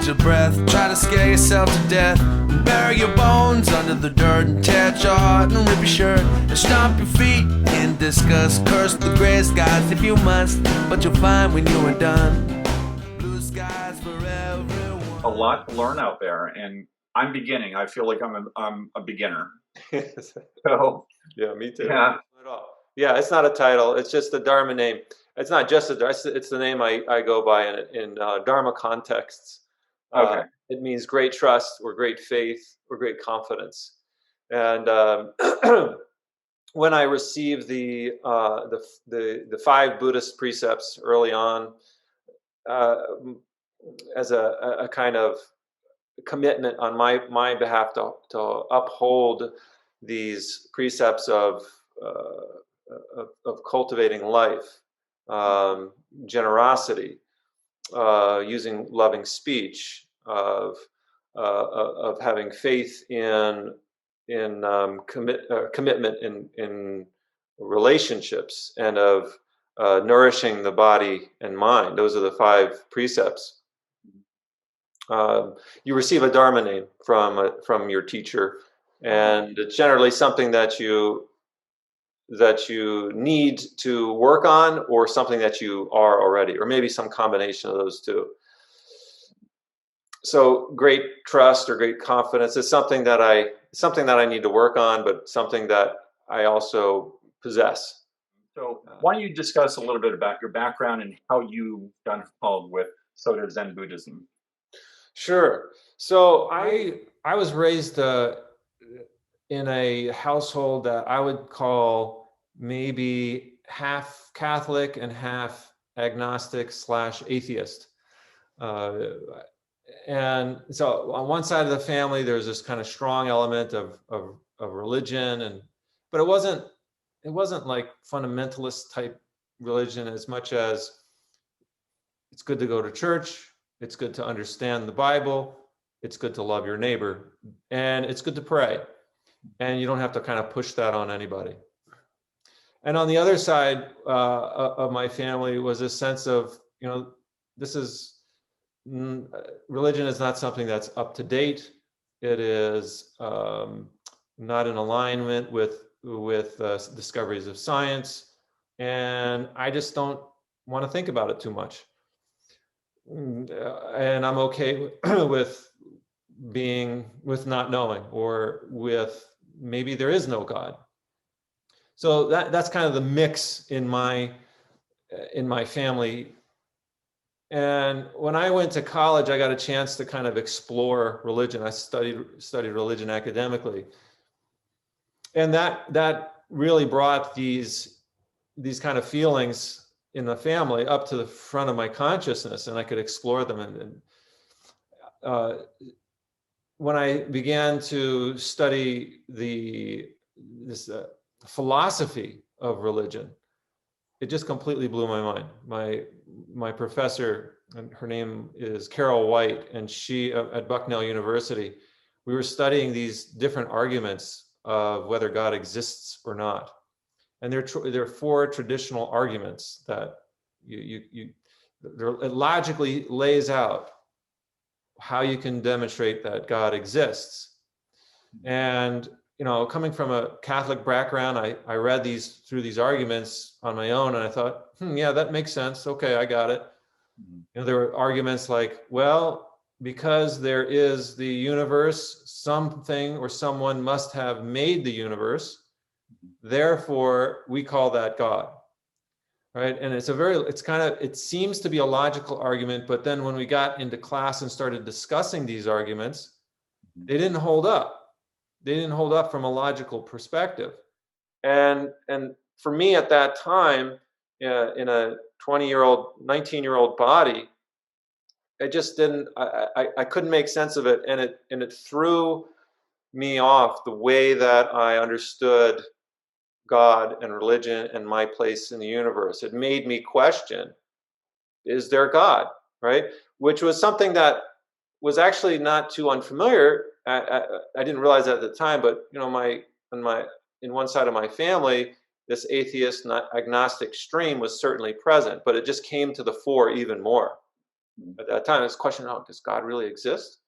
your breath. Try to scare yourself to death. Bury your bones under the dirt and tear at your heart and rip your shirt and stomp your feet in disgust. Curse the gray skies if you must, but you'll find when you are done, blue skies for everyone. A lot to learn out there, and I'm beginning. I feel like I'm a beginner. So Yeah, me too. yeah, Yeah, it's not a title. It's just the Dharma name. It's not just it's the name I go by in Dharma contexts. okay. It means great trust or great faith or great confidence. And when I received the five Buddhist precepts early on, as a kind of commitment on my behalf to uphold these precepts of cultivating life, generosity, using loving speech, of having faith in commitment in relationships, and of nourishing the body and mind. Those are the five precepts. You receive a Dharma name from your teacher, and it's generally something that you need to work on, or something that you are already, or maybe some combination of those two. So great trust or great confidence is something that I need to work on, but something that I also possess. So why don't you discuss a little bit about your background and how you got involved with Soto Zen Buddhism? Sure. So I was raised in a household that I would call maybe half Catholic and half agnostic / atheist. And so on one side of the family, there's this kind of strong element of religion, but it wasn't like fundamentalist type religion, as much as it's good to go to church, it's good to understand the Bible, it's good to love your neighbor, and it's good to pray. And you don't have to kind of push that on anybody. And on the other side of my family was this sense of, this is, religion is not something that's up to date. It is not in alignment with discoveries of science, and I just don't want to think about it too much. And I'm okay with not knowing, or with maybe there is no God. So that's kind of the mix in my family. And when I went to college, I got a chance to kind of explore religion. I studied religion academically, and that really brought these kind of feelings in the family up to the front of my consciousness, and I could explore them. And when I began to study this philosophy of religion, it just completely blew my mind. My professor, and her name is Carol White, and she at Bucknell University, we were studying these different arguments of whether God exists or not. And there are four traditional arguments that it logically lays out how you can demonstrate that God exists. And coming from a Catholic background, I read through these arguments on my own, and I thought, yeah, that makes sense. Okay, I got it. There were arguments like, well, because there is the universe, something or someone must have made the universe, therefore we call that God, right? And it seems to be a logical argument, but then when we got into class and started discussing these arguments, they didn't hold up. They didn't hold up from a logical perspective. And for me at that time, in a 19-year-old body, it just didn't, I couldn't make sense of it. And it threw me off the way that I understood God and religion and my place in the universe. It made me question, is there God, right? Which was something that was actually not too unfamiliar. I didn't realize that at the time, but in one side of my family, this atheist, not agnostic stream was certainly present, but it just came to the fore even more. Mhm. At that time, it's a question, oh, does God really exist?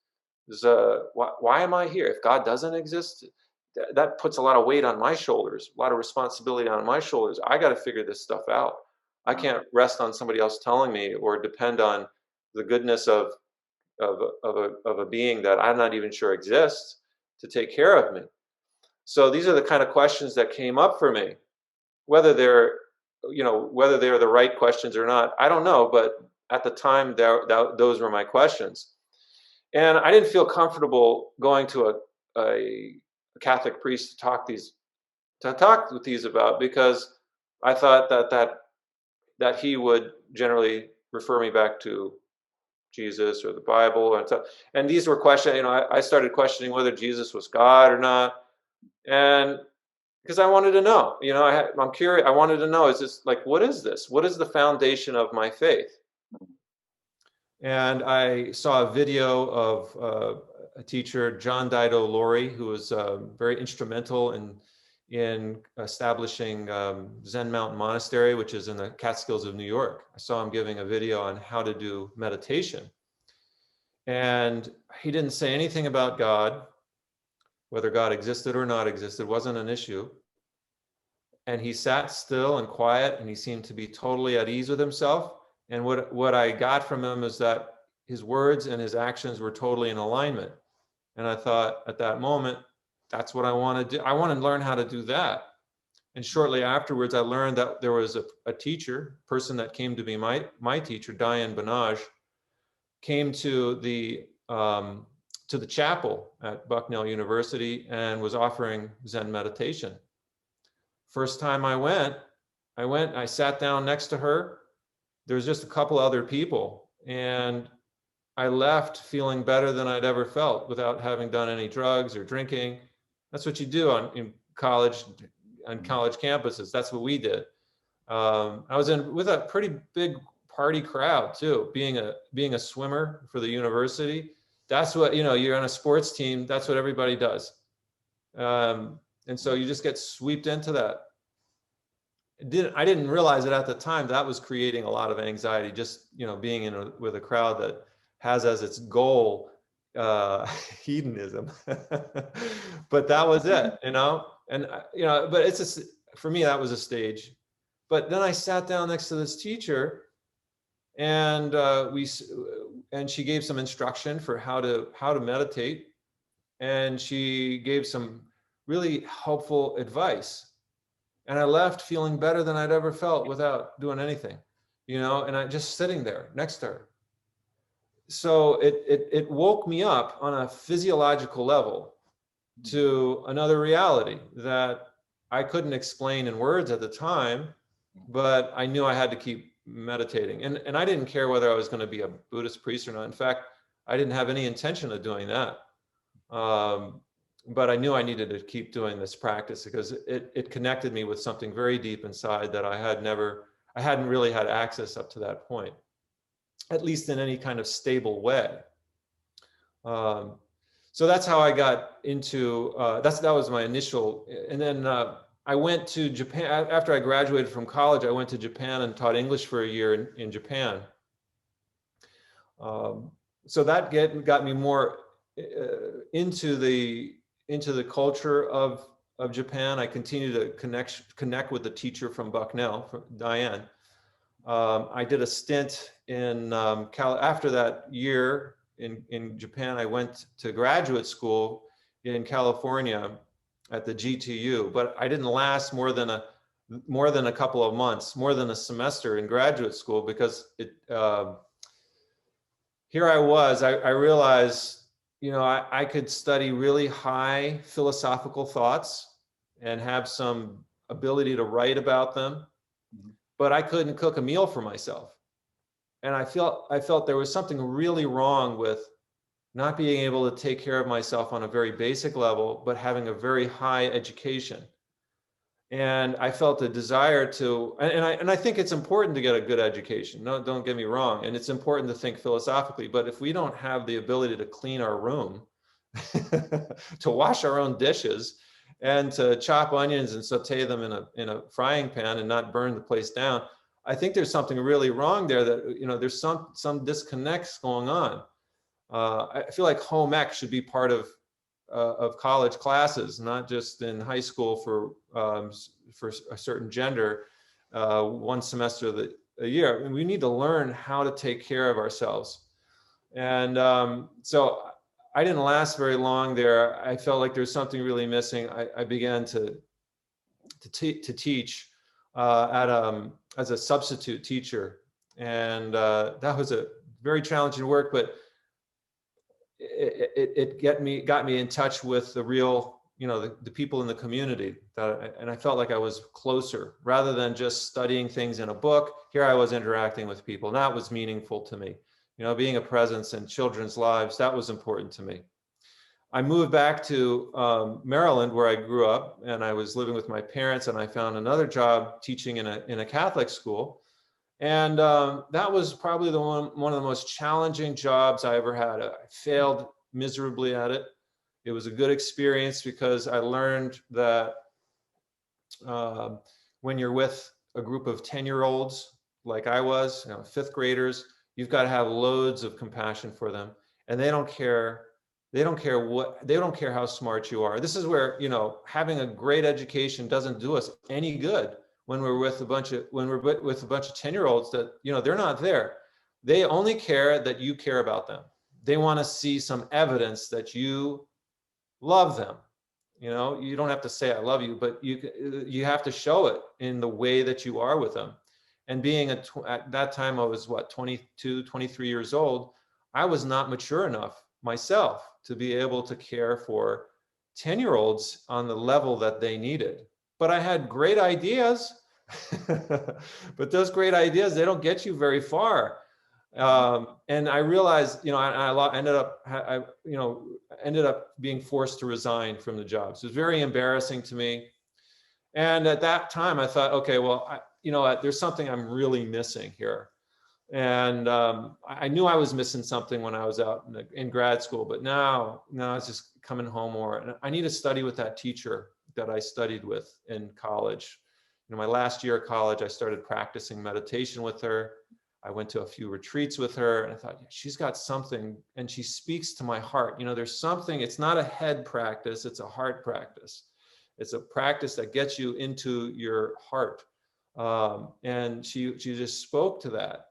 Why am I here? If God doesn't exist, that puts a lot of weight on my shoulders, a lot of responsibility on my shoulders. I got to figure this stuff out. I can't rest on somebody else telling me or depend on the goodness of a being that I'm not even sure exists to take care of me. So these are the kind of questions that came up for me. Whether they're, whether they're the right questions or not, I don't know. But at the time, those were my questions. And I didn't feel comfortable going to a Catholic priest to talk with these about, because I thought that he would generally refer me back to Jesus or the Bible, and these were questions. I started questioning whether Jesus was God or not, and because I wanted to know. I'm curious. I wanted to know: is this like, what is this? What is the foundation of my faith? And I saw a video of a teacher, John Dido Laurie, who was very instrumental in establishing Zen Mountain Monastery, which is in the Catskills of New York. I saw him giving a video on how to do meditation. And he didn't say anything about God, whether God existed or not existed, wasn't an issue. And he sat still and quiet, and he seemed to be totally at ease with himself. And what I got from him is that his words and his actions were totally in alignment. And I thought at that moment, that's what I want to do. I want to learn how to do that. And shortly afterwards, I learned that there was a teacher, person that came to be my teacher, Diane Banaj, came to the chapel at Bucknell University and was offering Zen meditation. First time I went, I sat down next to her. There was just a couple other people, and I left feeling better than I'd ever felt without having done any drugs or drinking. That's what you do on college campuses. That's what we did. I was with a pretty big party crowd too. Being a swimmer for the university, that's what, you're on a sports team. That's what everybody does. And so you just get swept into that. I didn't realize it at the time. That was creating a lot of anxiety, just, being with a crowd that has as its goal hedonism. But that was it, and but for me, that was a stage. But then I sat down next to this teacher, and she gave some instruction for how to meditate, and she gave some really helpful advice. And I left feeling better than I'd ever felt without doing anything, and I just sitting there next to her. So it woke me up on a physiological level to another reality that I couldn't explain in words at the time, but I knew I had to keep meditating. And I didn't care whether I was going to be a Buddhist priest or not. In fact, I didn't have any intention of doing that. But I knew I needed to keep doing this practice because it connected me with something very deep inside that I hadn't really had access up to that point, at least in any kind of stable way. So that's how I got into, that was my initial, and then I went to Japan. After I graduated from college, I went to Japan and taught English for a year in Japan. So that got me more into the culture of Japan. I continued to connect with the teacher from Bucknell, from Diane. I did a stint in after that year in Japan. I went to graduate school in California at the GTU, but I didn't last more than a couple of months, more than a semester in graduate school, because here I was. I realized, I could study really high philosophical thoughts and have some ability to write about them, but I couldn't cook a meal for myself. And I felt there was something really wrong with not being able to take care of myself on a very basic level, but having a very high education. And I felt a desire to, and I think it's important to get a good education. No, don't get me wrong. And it's important to think philosophically, but if we don't have the ability to clean our room, to wash our own dishes, and to chop onions and saute them in a frying pan and not burn the place down, I think there's something really wrong there, that, you know, there's some disconnects going on. I feel like home ec should be part of college classes, not just in high school for a certain gender, one semester of a year. And we need to learn how to take care of ourselves. And so I didn't last very long there. I felt like there's something really missing. I began to teach as a substitute teacher, and that was a very challenging work, but it got me in touch with the real, you know, the people in the community, and I felt like I was closer rather than just studying things in a book. Here I was interacting with people, and that was meaningful to me. You know, being a presence in children's lives, that was important to me. I moved back to Maryland, where I grew up, and I was living with my parents, and I found another job teaching in a Catholic school. And that was probably one of the most challenging jobs I ever had. I failed miserably at it. It was a good experience because I learned that when you're with a group of 10-year-olds, like I was, you know, fifth graders, you've got to have loads of compassion for them, and they don't care. They don't care how smart you are. This is where, you know, having a great education doesn't do us any good when we're with a bunch of 10-year-olds that, you know, they're not there. They only care that you care about them. They want to see some evidence that you love them. You know, you don't have to say I love you, but you have to show it in the way that you are with them. And being at that time, I was 22, 23 years old. I was not mature enough myself to be able to care for 10-year-olds on the level that they needed. But I had great ideas, but those great ideas, they don't get you very far. And I realized, you know, I ended up being forced to resign from the job. So it was very embarrassing to me. And at that time I thought, okay, well, there's something I'm really missing here. And I knew I was missing something when I was out in grad school, but now it's just coming home more. And I need to study with that teacher that I studied with in college. You know, my last year of college, I started practicing meditation with her. I went to a few retreats with her, and I thought, yeah, she's got something, and she speaks to my heart. You know, there's something. It's not a head practice; it's a heart practice. It's a practice that gets you into your heart. And she just spoke to that.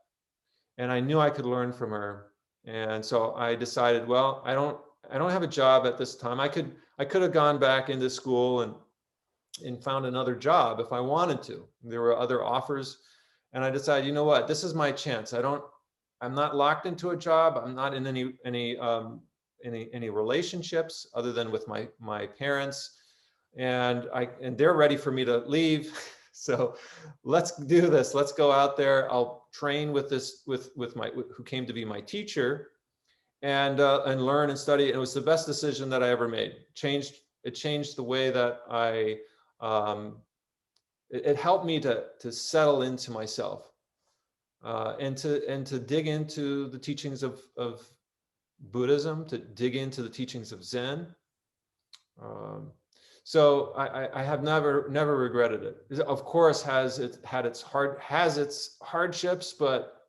And I knew I could learn from her. And so I decided, well, I don't have a job at this time. I could have gone back into school and found another job if I wanted to. There were other offers. And I decided, you know what, this is my chance. I'm not locked into a job. I'm not in any relationships other than with my parents. And they're ready for me to leave. So let's do this. Let's go out there. I'll train with who came to be my teacher, and learn and study. And it was the best decision that I ever made. It changed the way that it helped me to settle into myself, and to dig into the teachings of Buddhism, to dig into the teachings of Zen. So I have never regretted it. It, of course, has its hardships, but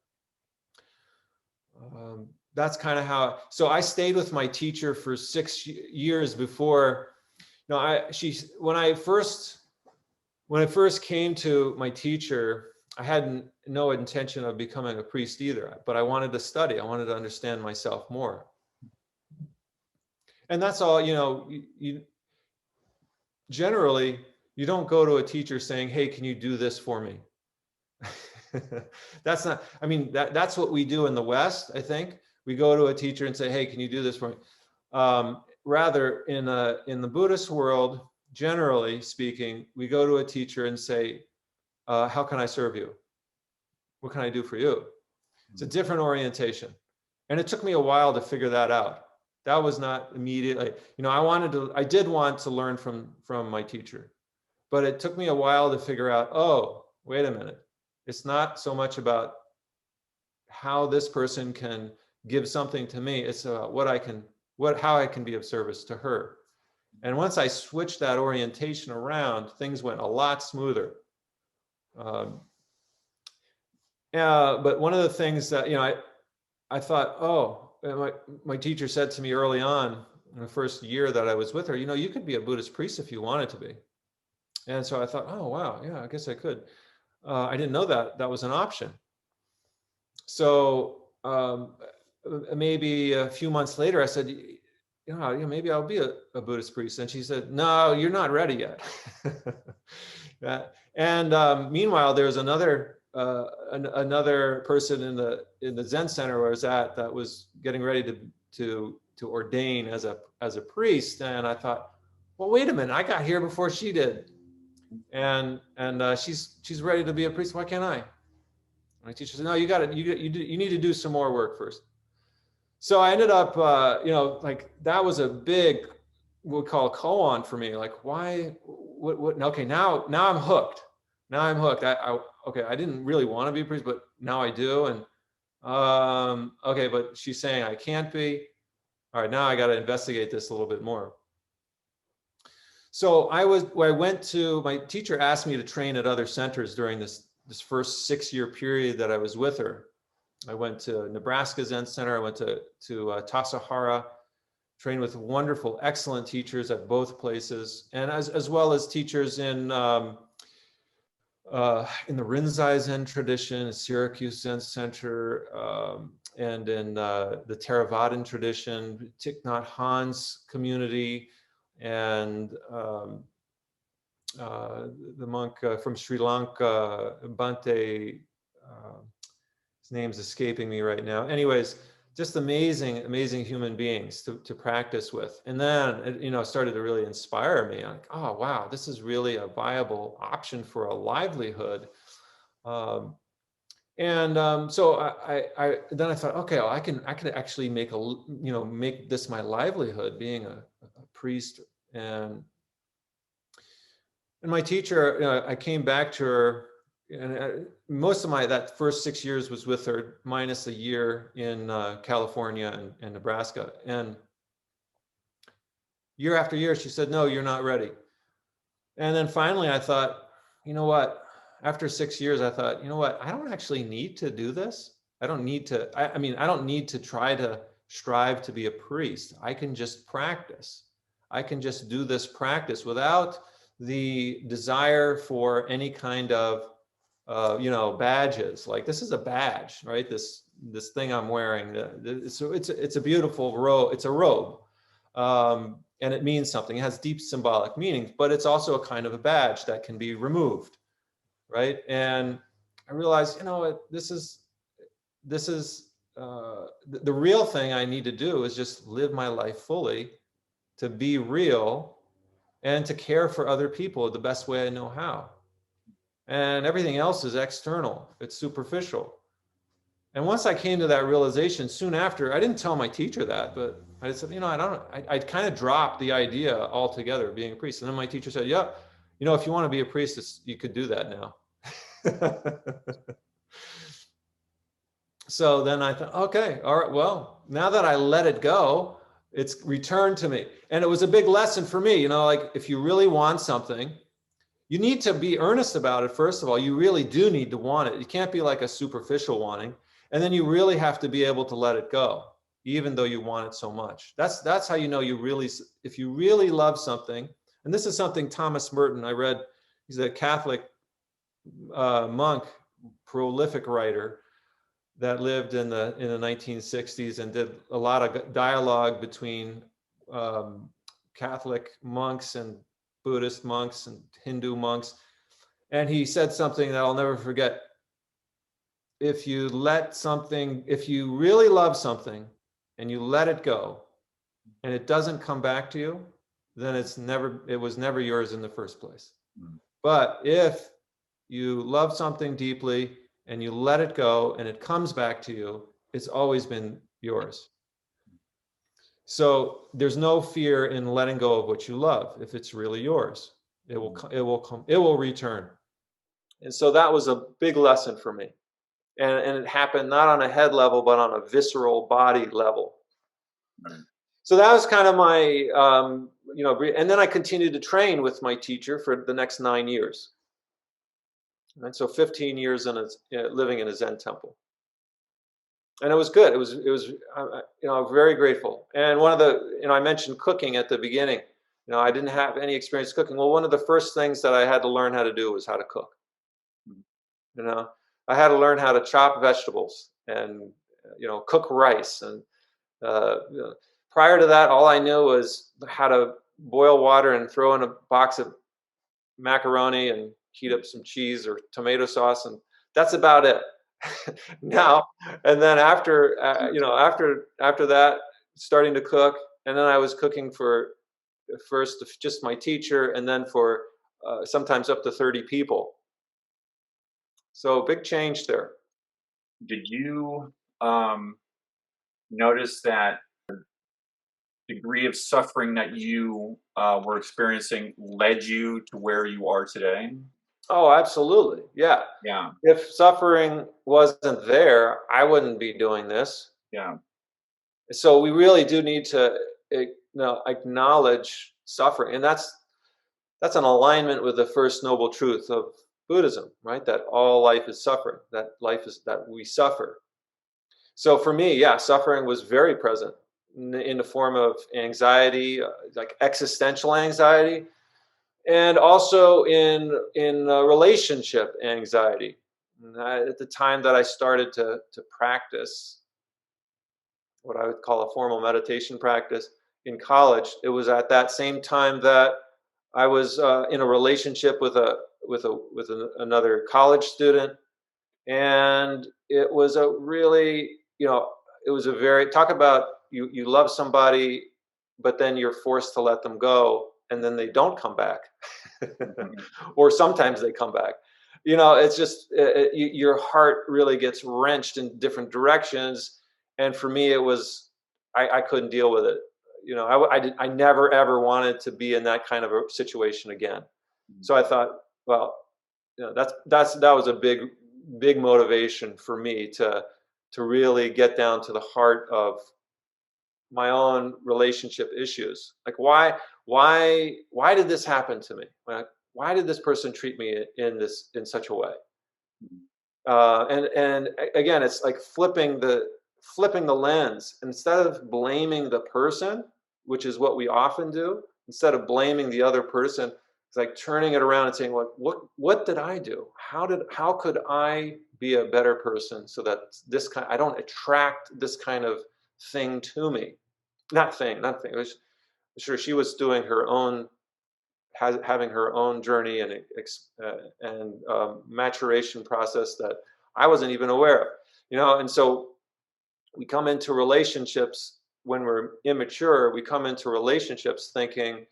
that's kind of how. So I stayed with my teacher for 6 years before. You know, when I first came to my teacher, I had no intention of becoming a priest either. But I wanted to study. I wanted to understand myself more. And that's all. You know, generally, you don't go to a teacher saying, hey, can you do this for me? That's not, I mean, that's what we do in the West, I think. We go to a teacher and say, hey, can you do this for me? Rather, in the Buddhist world, generally speaking, we go to a teacher and say, how can I serve you? What can I do for you? It's a different orientation. And it took me a while to figure that out. That was not immediately, you know, I did want to learn from my teacher, but it took me a while to figure out, oh, wait a minute. It's not so much about how this person can give something to me. It's about how I can be of service to her. And once I switched that orientation around, things went a lot smoother. But one of the things that, I thought, oh, my teacher said to me early on in the first year that I was with her, you could be a Buddhist priest if you wanted to be. And so I thought, oh, wow, yeah, I guess I could. I didn't know that was an option. So maybe a few months later, I said, maybe I'll be a Buddhist priest. And she said, no, you're not ready yet. And meanwhile, there's another person in the Zen center where I was at that was getting ready to ordain as a priest. And I thought, well, wait a minute, I got here before she did. And she's ready to be a priest. Why can't I? My teacher said, no, you got it. You need to do some more work first. So I ended up, like that was a big, we'll call koan for me. Like, why? What? Okay, now I'm hooked. Now I'm hooked. Okay, I didn't really want to be a priest, but now I do. And okay, but she's saying I can't be. All right, now I got to investigate this a little bit more. So my teacher asked me to train at other centers during this first 6-year period that I was with her. I went to Nebraska Zen Center. I went to Tassajara, trained with wonderful, excellent teachers at both places, and as well as teachers in the Rinzai Zen tradition, Syracuse Zen Center, and in the Theravadan tradition, Thich Nhat Hanh's community, and the monk from Sri Lanka, Bhante, his name's escaping me right now. Anyways, just amazing human beings to practice with. And then it started to really inspire me. I'm like, oh wow, this is really a viable option for a livelihood. So then I thought, okay, well, I can actually make make this my livelihood, being a priest. And my teacher, I came back to her, and most of that first 6 years was with her, minus a year in California and Nebraska. And year after year, she said, no, you're not ready. And then finally I thought, you know what? After 6 years, I thought, you know what? I don't actually need to do this. I don't need to, I don't need to try to strive to be a priest. I can just practice. I can just do this practice without the desire for any kind of, badges. Like, this is a badge, right? This thing I'm wearing. So it's a beautiful robe. It's a robe, and it means something. It has deep symbolic meaning, but it's also a kind of a badge that can be removed, right? And I realized, this is the real thing I need to do is just live my life fully, to be real, and to care for other people the best way I know how. And everything else is external, it's superficial. And once I came to that realization, soon after, I didn't tell my teacher that, but I said, I kind of dropped the idea altogether of being a priest. And then my teacher said, yeah, if you want to be a priest, you could do that now. So then I thought, okay, all right, well, now that I let it go, it's returned to me. And it was a big lesson for me, like, if you really want something, you need to be earnest about it. First of all, you really do need to want it. You can't be like a superficial wanting. And then you really have to be able to let it go, even though you want it so much. That's how you know if you really love something. And this is something Thomas Merton, I read, he's a Catholic monk, prolific writer that lived in the 1960s and did a lot of dialogue between Catholic monks and Buddhist monks and Hindu monks. And he said something that I'll never forget. If you really love something and you let it go and it doesn't come back to you, then it was never yours in the first place. Mm-hmm. But if you love something deeply and you let it go and it comes back to you, it's always been yours. So there's no fear in letting go of what you love. If it's really yours, it will return. And so that was a big lesson for me. And it happened not on a head level, but on a visceral body level. Right. So that was kind of my, and then I continued to train with my teacher for the next 9 years. And so 15 years living in a Zen temple. And it was good. Very grateful. And one of the, I mentioned cooking at the beginning. I didn't have any experience cooking. Well, one of the first things that I had to learn how to do was how to cook. You know, I had to learn how to chop vegetables and, cook rice. And prior to that, all I knew was how to boil water and throw in a box of macaroni and heat up some cheese or tomato sauce, and that's about it. Now, and then after that, starting to cook, and then I was cooking for first just my teacher, and then for sometimes up to 30 people. So big change there. Did you notice that degree of suffering that you were experiencing led you to where you are today? Oh, absolutely. Yeah. Yeah. If suffering wasn't there, I wouldn't be doing this. Yeah. So we really do need to acknowledge suffering, and that's an alignment with the first noble truth of Buddhism, right? That all life is suffering. That life is that we suffer. So for me, yeah, suffering was very present in the form of anxiety, like existential anxiety, and also in relationship anxiety. At the time that I started to practice what I would call a formal meditation practice in college, it was at that same time that I was in a relationship with another college student, and it was a really, it was a very, talk about you love somebody, but then you're forced to let them go, and then they don't come back. Or sometimes they come back. It's just your heart really gets wrenched in different directions. And for me, it was, I couldn't deal with it. I never ever wanted to be in that kind of a situation again. So I thought, well, that was a big motivation for me to really get down to the heart of my own relationship issues. Like, why did this happen to me? Why did this person treat me in such a way? And again, it's like flipping the lens. Instead of blaming the person, which is what we often do, instead of blaming the other person, it's like turning it around and saying, well, what did I do? How could I be a better person so that I don't attract this kind of thing to me? Not thing. It was, sure, she was doing her own, having her own journey and maturation process that I wasn't even aware of. And so we come into relationships when we're immature. We come into relationships thinking,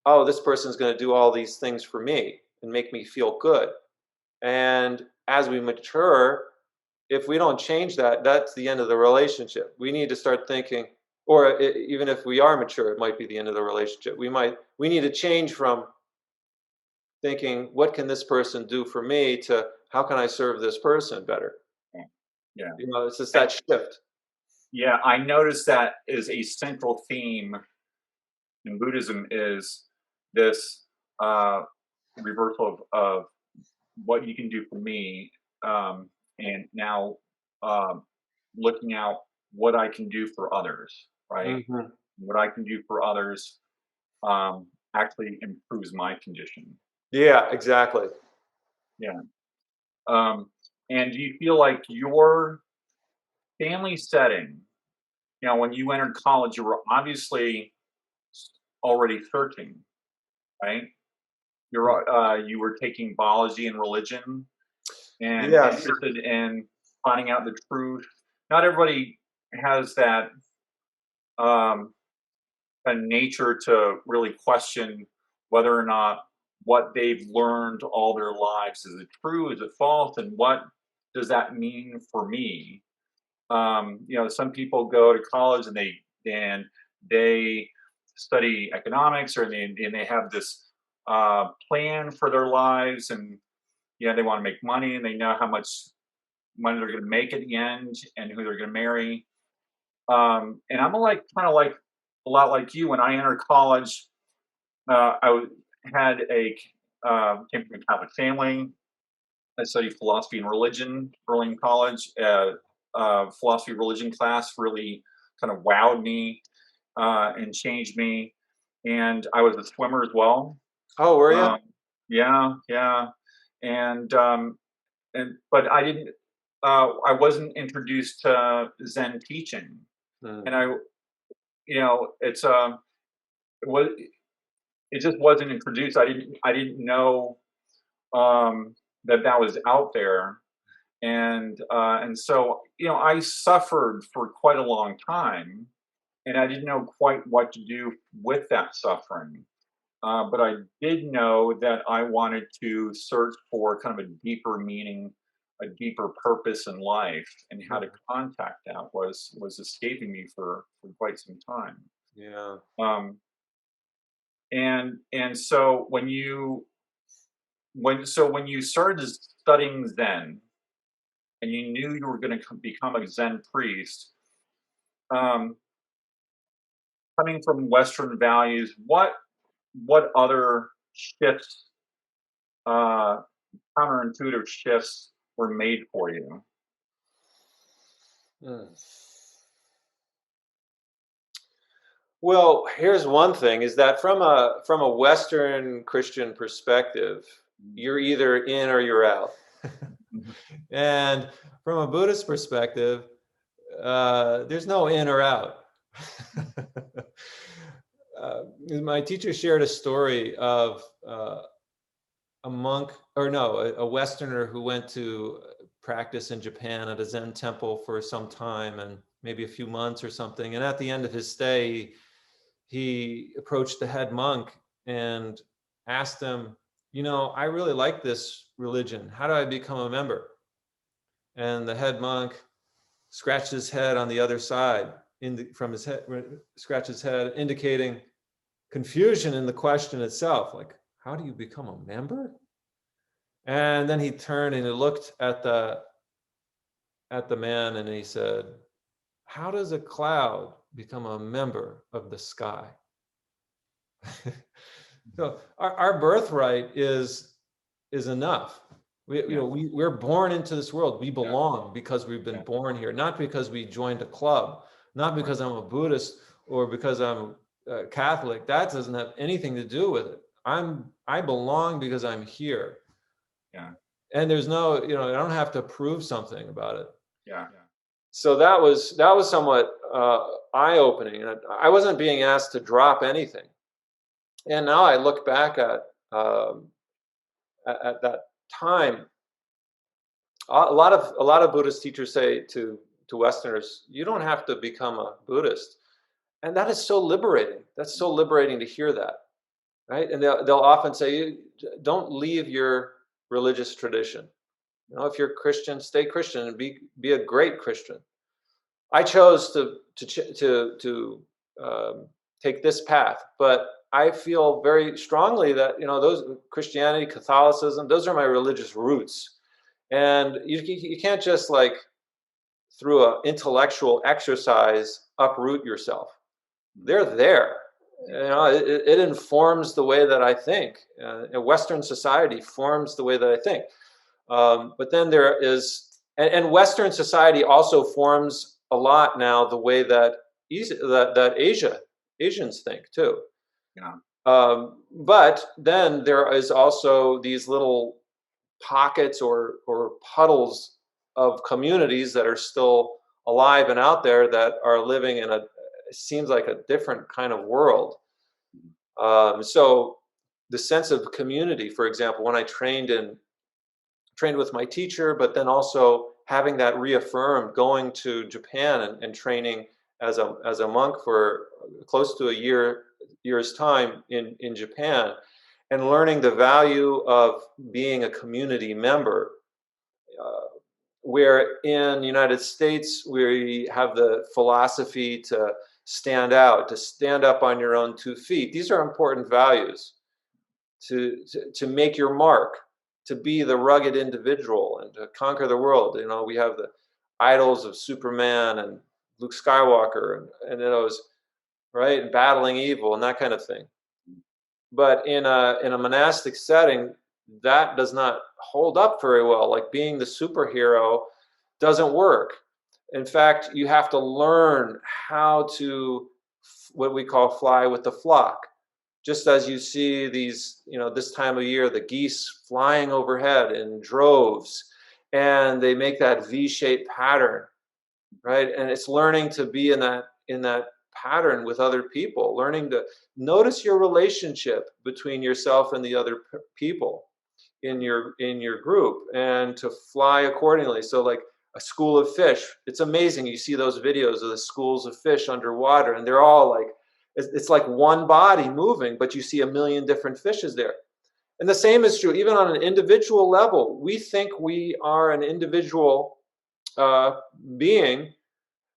oh, this person's going to do all these things for me and make me feel good. And as we mature, if we don't change that, that's the end of the relationship. We need to start thinking, or even if we are mature, it might be the end of the relationship. We need to change from thinking, what can this person do for me, to how can I serve this person better? Yeah. It's just that shift. Yeah, I noticed that is a central theme in Buddhism, is this reversal of what you can do for me, and now looking out what I can do for others, right? Mm-hmm. What I can do for others actually improves my condition. Yeah, exactly. Yeah. And do you feel like your family setting, when you entered college, you were obviously already searching, right? You were taking biology and religion, and Yes. interested in finding out the truth. Not everybody has that a nature to really question whether or not what they've learned all their lives, is it true, is it false, and what does that mean for me? Some people go to college and they study economics, or they have this plan for their lives, and they want to make money, and they know how much money they're going to make at the end and who they're going to marry. And I'm kind of like a lot like you. When I entered college, I came from a Catholic family. I studied philosophy and religion early in college. Philosophy religion class really kind of wowed me and changed me. And I was a swimmer as well. Oh, were you? Um, yeah, yeah. And but I wasn't introduced to Zen teaching, Mm. and it's it was it just wasn't introduced. I didn't know that was out there, and so I suffered for quite a long time, and I didn't know quite what to do with that suffering. But I did know that I wanted to search for kind of a deeper meaning, a deeper purpose in life, and how to contact that was escaping me for quite some time. Yeah. Um, and so when you started studying Zen, and you knew you were going to become a Zen priest, um, coming from Western values, what other shifts, uh, counterintuitive shifts, were made for you? Mm. Well, here's one thing is that from a Western Christian perspective, you're either in or you're out. Mhm. And from a Buddhist perspective, there's no in or out. My teacher shared a story of a monk, or no, a Westerner who went to practice in Japan at a Zen temple for some time, and maybe a few months or something. And at the end of his stay, he approached the head monk and asked him, I really like this religion. How do I become a member? And the head monk scratched his head on the other side, from his head, scratched his head, indicating confusion in the question itself. Like, how do you become a member? And then he turned and he looked at the man and he said, how does a cloud become a member of the sky? So our birthright is enough. We're born into this world. We belong because we've been born here, not because we joined a club, not because I'm a Buddhist or because I'm Catholic. That doesn't have anything to do with it. I belong because I'm here. Yeah. And there's no, I don't have to prove something about it. Yeah. So that was somewhat eye-opening. I wasn't being asked to drop anything. And now I look back at that time. A lot of Buddhist teachers say to Westerners, you don't have to become a Buddhist, and that is so liberating. That's so liberating to hear that, right? And they'll often say, don't leave your religious tradition. If you're Christian, stay Christian and be a great Christian. I chose to take this path, but I feel very strongly that those Christianity, Catholicism, those are my religious roots, and you can't just like through an intellectual exercise uproot yourself. They're there. It informs the way that I think. Western society forms the way that I think. But then there is, and Western society also forms a lot now the way that Asians think too. Yeah. But then there is also these little pockets or puddles of communities that are still alive and out there that are living in seems like a different kind of world. So the sense of community, for example, when I trained with my teacher, but then also having that reaffirmed, going to Japan and training as a monk for close to a year's time in Japan, and learning the value of being a community member. Where in the United States, we have the philosophy to stand out, to stand up on your own 2 feet. These are important values to make your mark, to be the rugged individual and to conquer the world. We have the idols of Superman and Luke Skywalker and those, right, and battling evil and that kind of thing. But in a monastic setting, that does not hold up very well. Like being the superhero doesn't work. In fact, you have to learn how to what we call fly with the flock. Just as you see these, this time of year, the geese flying overhead in droves, and they make that V-shaped pattern, right? And it's learning to be in that pattern with other people, learning to notice your relationship between yourself and the other people in your group, and to fly accordingly. So like a school of fish, it's amazing. You see those videos of the schools of fish underwater, and they're all like, it's like one body moving, but you see a million different fishes there. And the same is true even on an individual level. We think we are an individual being,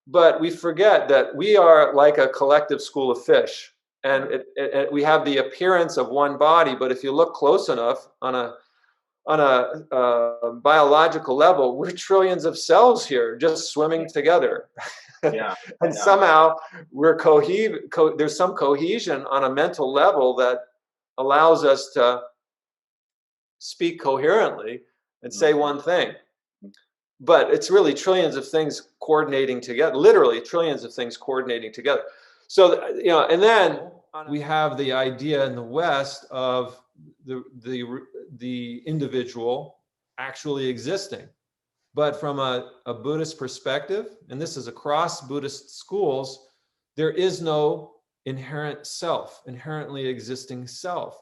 but we forget that we are like a collective school of fish, and we have the appearance of one body. But if you look close enough on a biological level, we're trillions of cells here just swimming together. Yeah. And somehow we're there's some cohesion on a mental level that allows us to speak coherently and say one thing. But it's really trillions of things coordinating together, literally trillions of things coordinating together. So, and then we have the idea in the West of the individual actually existing. But from a Buddhist perspective, and this is across Buddhist schools, there is no inherently existing self,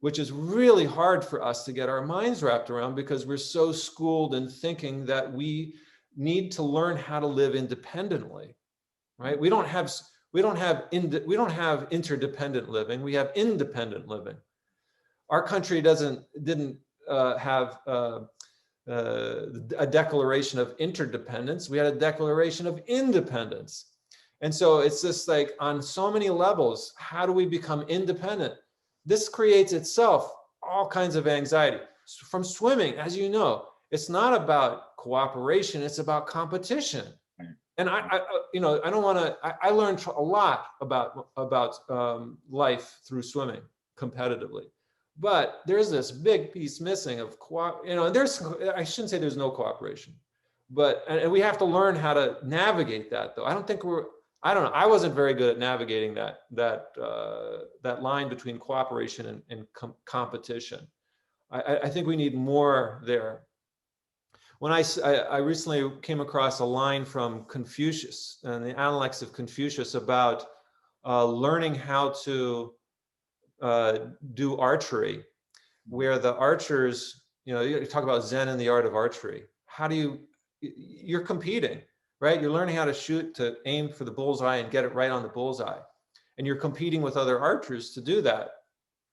which is really hard for us to get our minds wrapped around, because we're so schooled in thinking that we need to learn how to live independently, right? We don't have interdependent living. We have independent living. Our country didn't have a declaration of interdependence. We had a declaration of independence. And so it's just like on so many levels, how do we become independent? This creates itself all kinds of anxiety. From swimming, as you know, it's not about cooperation, it's about competition. And I learned a lot about life through swimming competitively. But there's this big piece missing of I shouldn't say there's no cooperation, but and we have to learn how to navigate that, though. I don't know. I wasn't very good at navigating that line between cooperation and competition. I think we need more there. When I recently came across a line from Confucius and the Analects of Confucius about learning how to do archery, where the archers, you talk about Zen and the art of archery. You're competing, right? You're learning how to shoot, to aim for the bullseye and get it right on the bullseye. And you're competing with other archers to do that.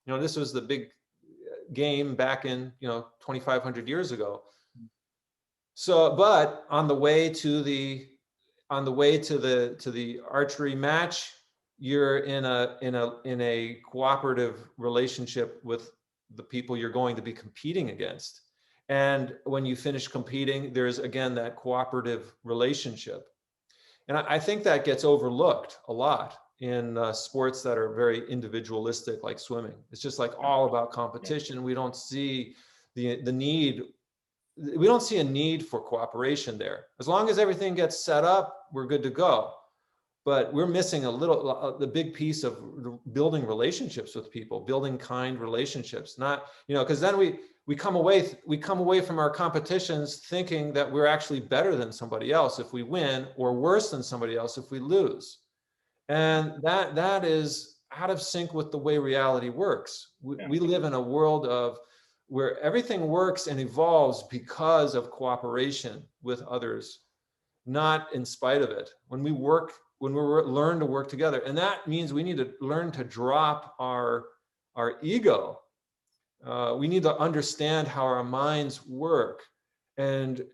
This was the big game back in, 2,500 years ago. So, but on the way to the archery match, you're in a cooperative relationship with the people you're going to be competing against. And when you finish competing, there's again that cooperative relationship. And I think that gets overlooked a lot in sports that are very individualistic, like swimming. It's just like all about competition. We don't see the need. We don't see a need for cooperation there. As long as everything gets set up, we're good to go. But we're missing the big piece of building relationships with people, building kind relationships. Not, because then we come away from our competitions thinking that we're actually better than somebody else if we win, or worse than somebody else if we lose. And that is out of sync with the way reality works. We live in a world where everything works and evolves because of cooperation with others, not in spite of it. When we learn to work together, and that means we need to learn to drop our ego. We need to understand how our minds work, and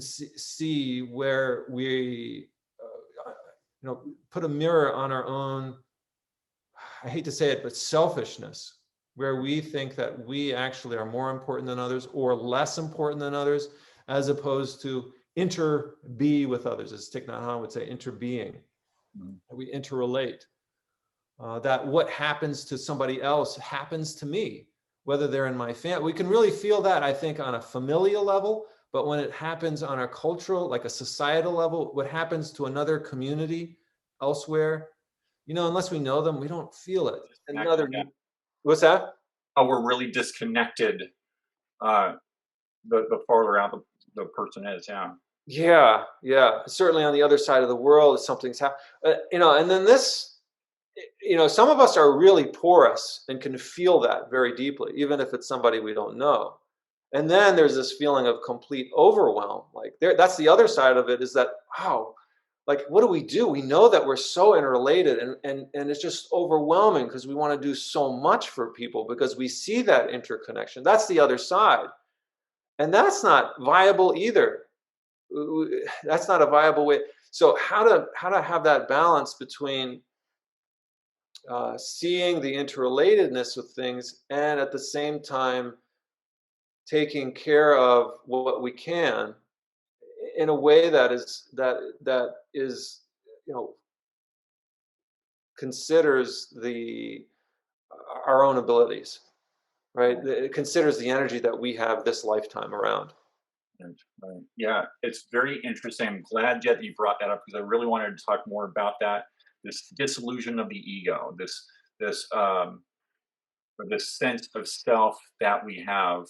see where we put a mirror on our own, I hate to say it, but selfishness, where we think that we actually are more important than others or less important than others, as opposed to interbe with others, as Thich Nhat Hanh would say, interbeing. We interrelate. That what happens to somebody else happens to me. whether they're in my family. We can really feel that, I think, on a familial level, but when it happens on a cultural, like a societal level, what happens to another community elsewhere, unless we know them, we don't feel it. Another, Yeah. what's that? How we're really disconnected, uh, the farther out the person is. Yeah. Yeah. Certainly on the other side of the world, something's happened. And then this, some of us are really porous and can feel that very deeply, even if it's somebody we don't know. And then there's this feeling of complete overwhelm. Like that's the other side of it, is that, wow, like, what do? We know that we're so interrelated, and it's just overwhelming because we want to do so much for people because we see that interconnection. That's the other side. And that's not viable either. That's not a viable way. So how to have that balance between seeing the interrelatedness of things and at the same time taking care of what we can in a way that is considers our own abilities, right? It considers the energy that we have this lifetime around. Right. Yeah, it's very interesting. I'm glad, Jet, that you brought that up, because I really wanted to talk more about that. This disillusion of the ego, this or this sense of self that we have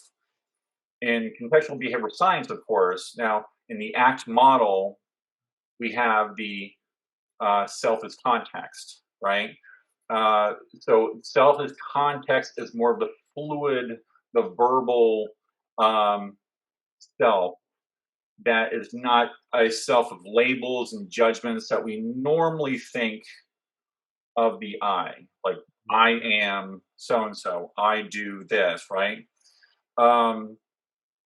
in contextual behavioral science, of course. Now, in the ACT model, we have the self as context, right? So self as context is more of the fluid, the verbal self that is not a self of labels and judgments that we normally think of the I, like I am so and so, I do this, right?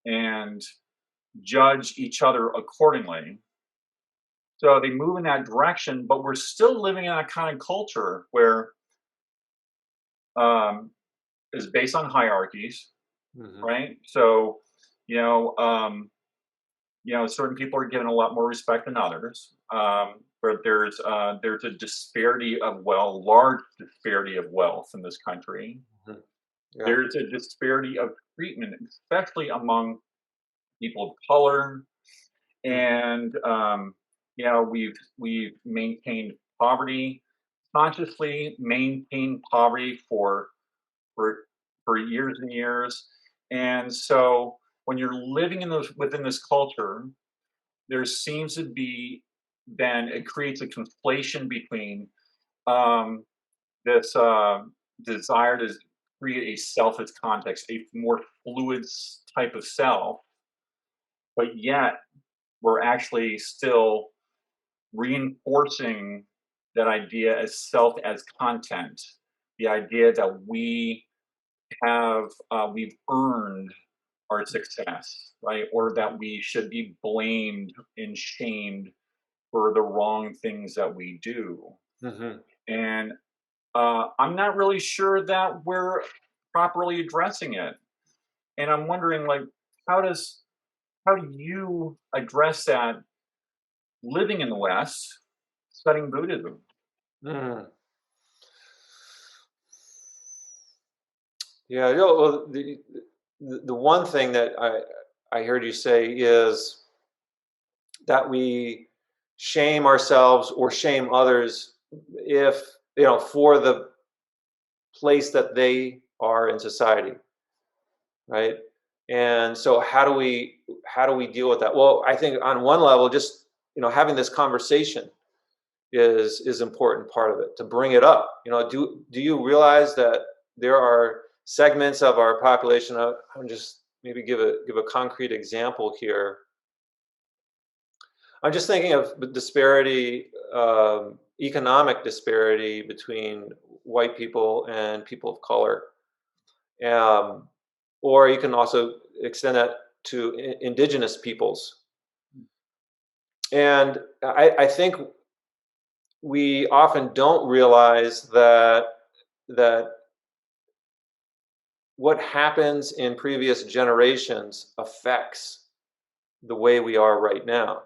And judge each other accordingly. So they move in that direction, but we're still living in a kind of culture where is based on hierarchies, Mm-hmm. right? So, you know, um, certain people are given a lot more respect than others. Where there's a disparity of large disparity of wealth in this country. Mm-hmm. Yeah. There's a disparity of treatment, especially among people of color, and we've maintained poverty, consciously maintained poverty for for years and years. And so when you're living within this culture, there seems to be, then it creates a conflation between um, this desire to create a self as context, a more fluid type of self, but yet we're actually still reinforcing that idea as self as content, the idea that we've earned our success, right? Or that we should be blamed and shamed for the wrong things that we do. Mm-hmm. And I'm not really sure that we're properly addressing it. And I'm wondering, like, how do you address that living in the West, studying Buddhism? Mm. Yeah, well, the one thing that I heard you say is that we shame ourselves or shame others if for the place that they are in society, right? And so how do we deal with that? Well, I think on one level, just having this conversation is important part of it, to bring it up. Do you realize that there are segments of our population? I'm just maybe give a concrete example here. I'm just thinking of the disparity, economic disparity between white people and people of color. Or you can also extend that to indigenous peoples. And I think we often don't realize that what happens in previous generations affects the way we are right now.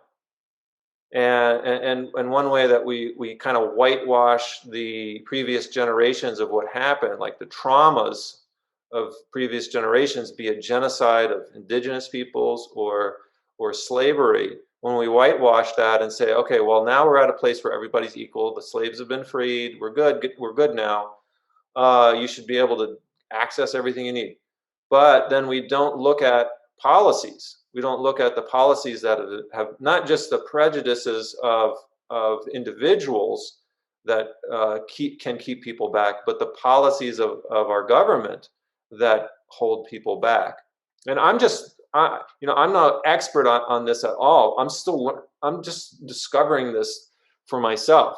And one way that we kind of whitewash the previous generations of what happened, like the traumas of previous generations, be it genocide of indigenous peoples or slavery, when we whitewash that and say, okay, well, now we're at a place where everybody's equal, the slaves have been freed, we're good now, you should be able to access everything you need. But then we don't look at policies. We don't look at the policies that have not just the prejudices of individuals that can keep people back, but the policies of our government that hold people back. And I'm not expert on this at all. I'm just discovering this for myself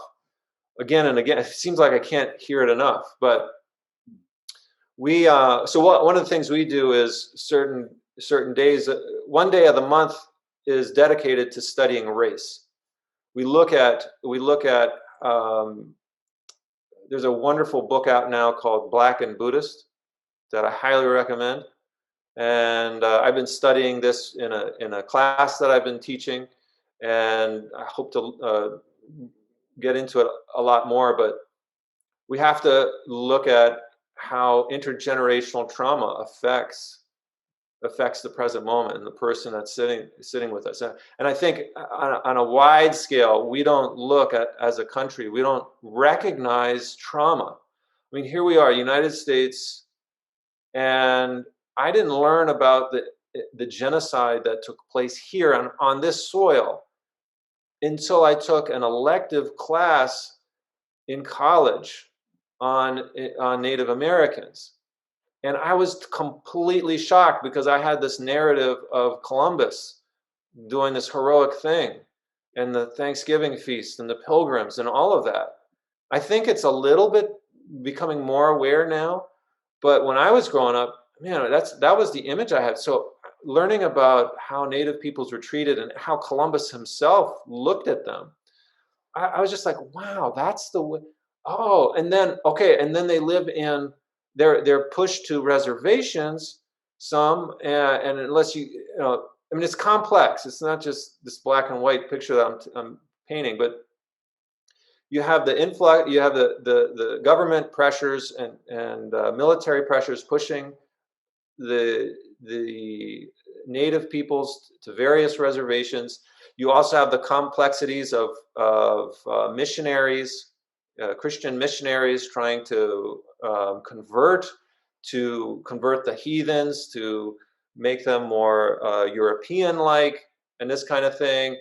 again and again. It seems like I can't hear it enough, but one of the things we do is certain days, one day of the month is dedicated to studying race. We look at there's a wonderful book out now called Black and Buddhist that I highly recommend. And I've been studying this in a class that I've been teaching, and I hope to get into it a lot more. But we have to look at how intergenerational trauma affects the present moment and the person that's sitting with us. And I think on a wide scale, we don't look at, as a country, we don't recognize trauma. I mean, here we are, United States, and I didn't learn about the genocide that took place here on this soil until I took an elective class in college on Native Americans. And I was completely shocked because I had this narrative of Columbus doing this heroic thing and the Thanksgiving feast and the pilgrims and all of that. I think it's a little bit becoming more aware now, but when I was growing up, man, that was the image I had. So learning about how Native peoples were treated and how Columbus himself looked at them, I was just like, wow, that's the way. Oh, and then they live in, they're pushed to reservations, some, and unless I mean, it's complex. It's not just this black and white picture that I'm painting, but you have the influx, you have the government pressures and military pressures pushing the Native peoples to various reservations. You also have the complexities of missionaries, Christian missionaries trying to convert the heathens, to make them more European-like, and this kind of thing.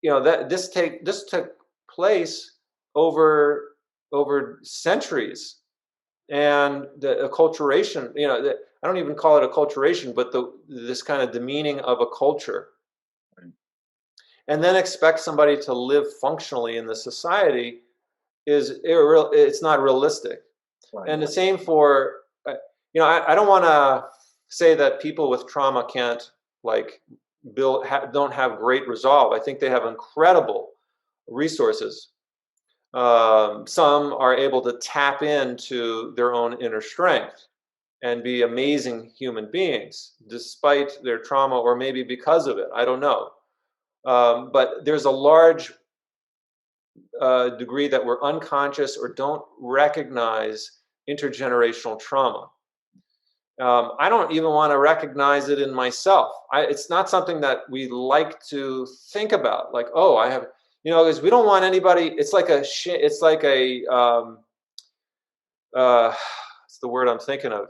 That this took place over centuries, and the acculturation. I don't even call it acculturation, but this kind of demeaning of a culture, and then expect somebody to live functionally in the society it's not realistic. Right. And the same for I don't want to say that people with trauma can't don't have great resolve. I think they have incredible resources. Some are able to tap into their own inner strength and be amazing human beings despite their trauma, or maybe because of it. I don't know. But there's a large degree that we're unconscious or don't recognize intergenerational trauma. I don't even want to recognize it in myself. It's not something that we like to think about. Like, oh, I have, because we don't want anybody. It's like it's the word I'm thinking of.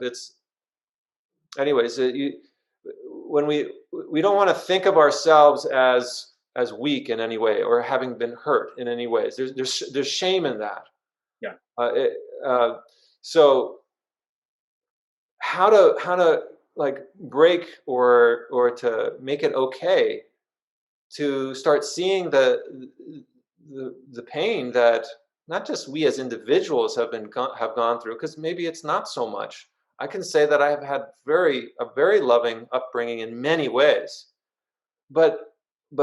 When we don't want to think of ourselves as weak in any way or having been hurt in any ways. There's shame in that. Yeah. So how to break or to make it okay to start seeing the pain that not just we as individuals have gone through, because maybe it's not so much. I can say that I have had a very loving upbringing in many ways, but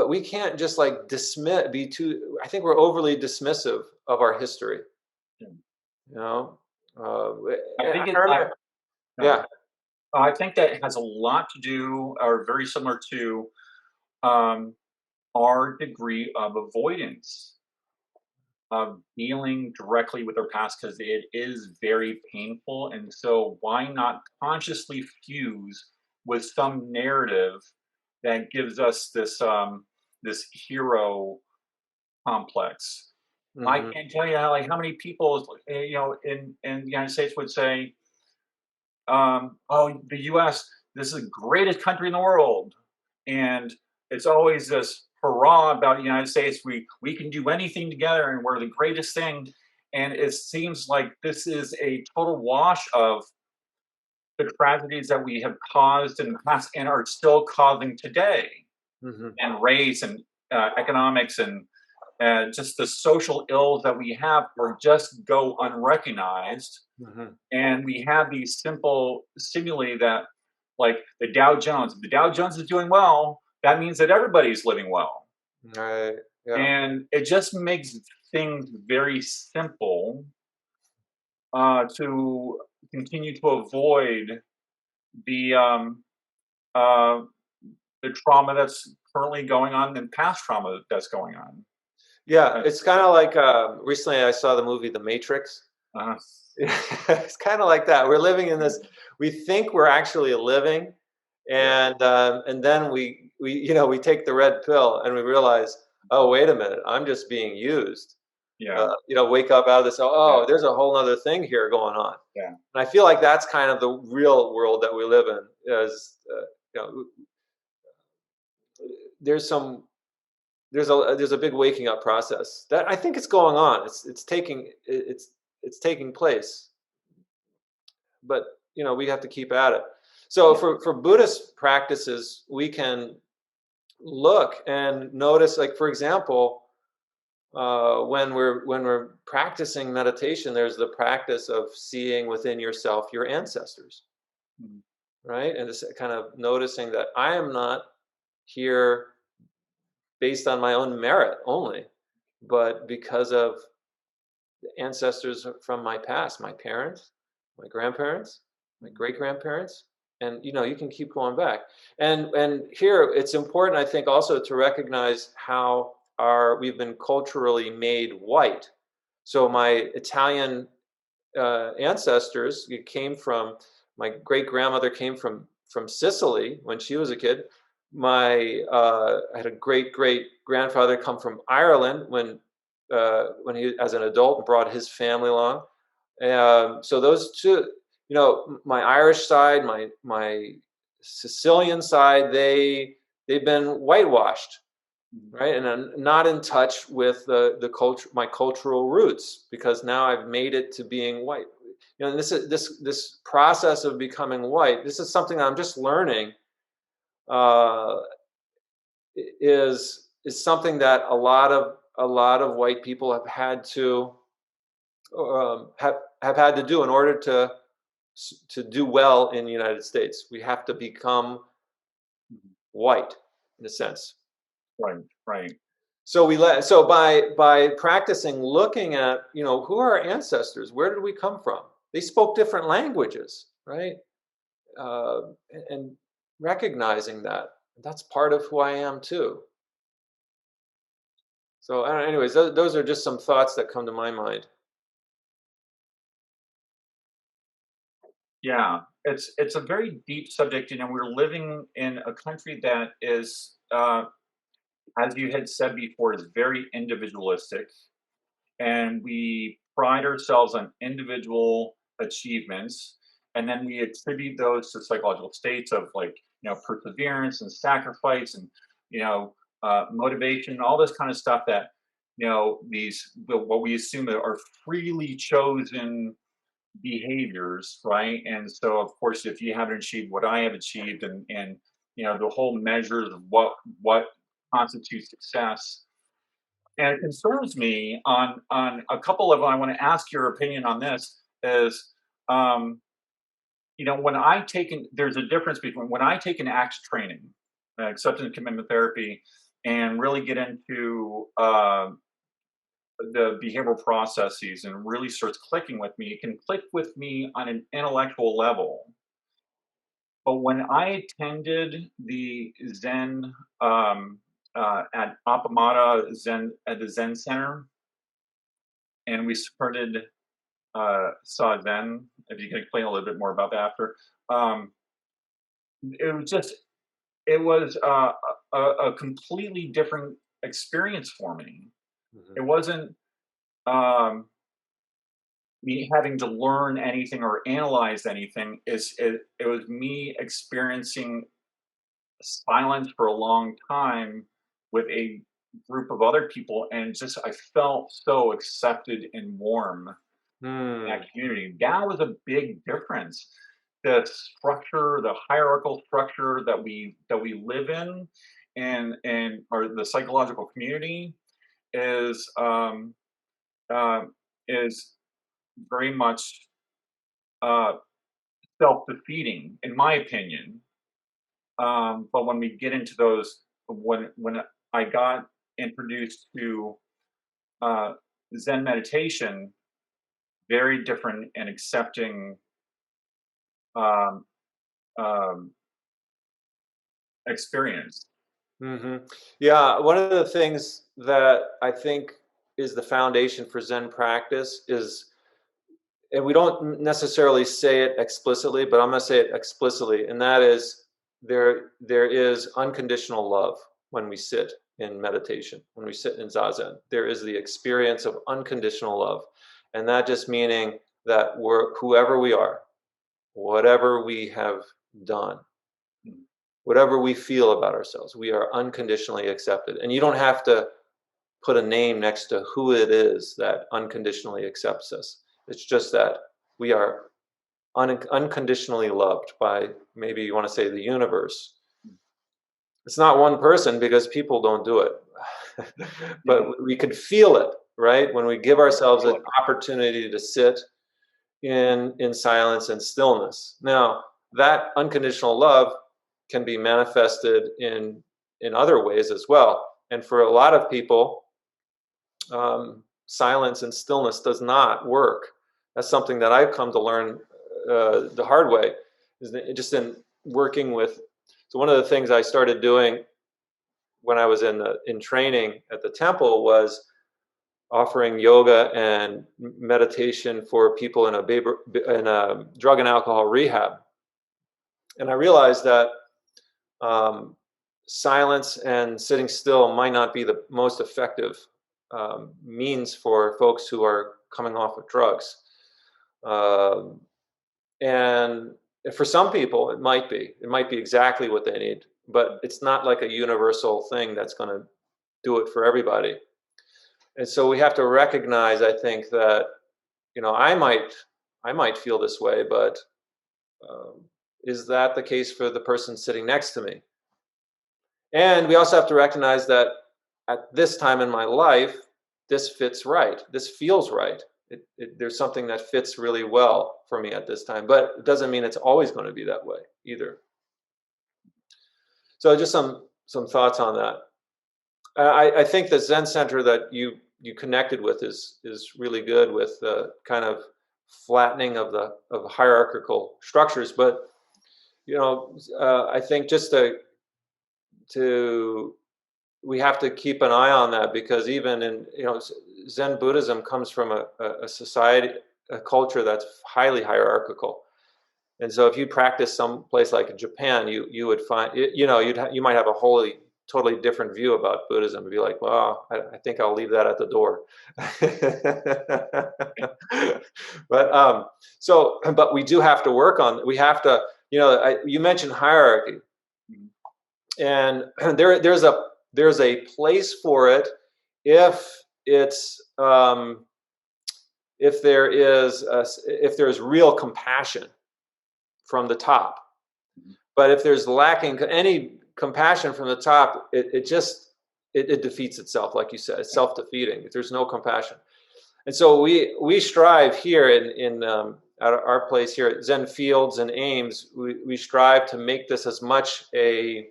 we can't just I think we're overly dismissive of our history. I think that has a lot to do, or very similar to, our degree of avoidance of dealing directly with our past because it is very painful. And so, why not consciously fuse with some narrative that gives us this hero complex? I Hmm. can't tell you how many people in the United States would say, "Oh, the U.S. This is the greatest country in the world," and it's always this hurrah about the United States. We can do anything together, and we're the greatest thing. And it seems like this is a total wash of the tragedies that we have caused in the past and are still causing today, Hmm. and race and economics and just the social ills that we have or just go unrecognized. Hmm. And we have these simple stimuli that, like the Dow Jones, if the Dow Jones is doing well, that means that everybody's living well. Right. Yeah. And it just makes things very simple to continue to avoid the um, uh, the trauma that's currently going on and past trauma that's going on. Yeah. Uh, It's kind of like recently I saw the movie The Matrix. uh, It's kind of like that. We're living in this. We think we're actually living, yeah, and then we take the red pill and we realize, oh, wait a minute, I'm just being used. yeah, Wake up out of this. yeah, Oh, there's a whole other thing here going on. yeah, And I feel like that's kind of the real world that we live in. Is you know, there's some there's a big waking up process that I think it's going on. It's taking place, but we have to keep at it. So yeah. for Buddhist practices, we can look and notice, like for example, when we're practicing meditation, there's the practice of seeing within yourself your ancestors, Mhm. right? And just kind of noticing that I am not here based on my own merit only, but because of the ancestors from my past, my parents, my grandparents, my great grandparents, and you can keep going back. And here it's important, I think, also to recognize how our we've been culturally made white. So my Italian ancestors came from my great grandmother came from Sicily when she was a kid. I had a great great grandfather come from Ireland when he as an adult brought his family along. So those two, my Irish side, my Sicilian side, they've been whitewashed, right? And I'm not in touch with the culture, my cultural roots, because now I've made it to being white. And this process of becoming white. This is something I'm just learning. Uh, is something that a lot of white people have had to have had to do in order to do well in the United States. We have to become white in a sense. Right, right. So by practicing looking at, who are our ancestors? Where did we come from? They spoke different languages, right? Uh, and recognizing that's part of who I am too. So, anyways, those are just some thoughts that come to my mind. Yeah, it's a very deep subject. We're living in a country that is, as you had said before, is very individualistic, and we pride ourselves on individual achievements, and then we attribute those to psychological states of, like, perseverance and sacrifice and you know motivation, all this kind of stuff that these what we assume are freely chosen behaviors, right? And so, of course, if you haven't achieved what I have achieved, and the whole measures of what constitutes success, and it concerns me on a couple of. I want to ask your opinion on this. Is um, when I take there's a difference between when I take an ACT training, acceptance and commitment therapy, and really get into the behavioral processes and really starts clicking with me. It can click with me on an intellectual level. But when I attended the Zen at Appamada Zen at the Zen Center, and we started saw Zen. If you can explain a little bit more about that after. Um, it was just it was a completely different experience for me. Mhm. It wasn't um, me having to learn anything or analyze anything. It was me experiencing silence for a long time with a group of other people, and just I felt so accepted and warm in that Mm. community. That was a big difference. The structure, the hierarchical structure that we live in, and or the psychological community is uh, is very much uh, self-defeating, in my opinion. But when we get into those, when I got introduced to uh, Zen meditation, very different and accepting um, um, experience. Hmm. Yeah, one of the things that I think is the foundation for Zen practice is, and we don't necessarily say it explicitly, but I'm going to say it explicitly, and that is there is unconditional love when we sit in meditation, when we sit in zazen. There is the experience of unconditional love, and that just meaning that we're whoever we are, whatever we have done, whatever we feel about ourselves, we are unconditionally accepted. And you don't have to put a name next to who it is that unconditionally accepts us. It's just that we are unconditionally loved by, maybe you want to say, the universe. It's not one person because people don't do it. Yeah, But we could feel it, right? When we give I ourselves feel an it. opportunity to sit in silence and stillness. Now, that unconditional love can be manifested in other ways as well. And for a lot of people, silence and stillness does not work. That's something that I've come to learn the hard way, is that just in working with. So one of the things I started doing when I was in training at the temple was offering yoga and meditation for people in a drug and alcohol rehab. And I realized that um, silence and sitting still might not be the most effective means for folks who are coming off of drugs. Um, and for some people, it might be. It might be exactly what they need, but it's not like a universal thing that's going to do it for everybody. And so we have to recognize, I think, that I might feel this way, but um, is that the case for the person sitting next to me? And we also have to recognize that at this time in my life, this fits right. This feels right. There's something that fits really well for me at this time, but it doesn't mean it's always going to be that way either. So just some thoughts on that. I think the Zen center that you connected with is really good with the kind of flattening of hierarchical structures. But I think just to we have to keep an eye on that, because even in Zen Buddhism comes from a society, a culture that's highly hierarchical. And so if you practice someplace like Japan, you would find you might have a totally different view about Buddhism and be like, well, I think I'll leave that at the door. But we do have to work on. We have to, you mentioned hierarchy, and there's a place for it if it's if there's real compassion from the top. But if there's lacking any compassion from the top, it defeats itself, like you said. It's self-defeating if there's no compassion. And so we strive here at our place here at Zen Fields and Ames. We strive to make this as much a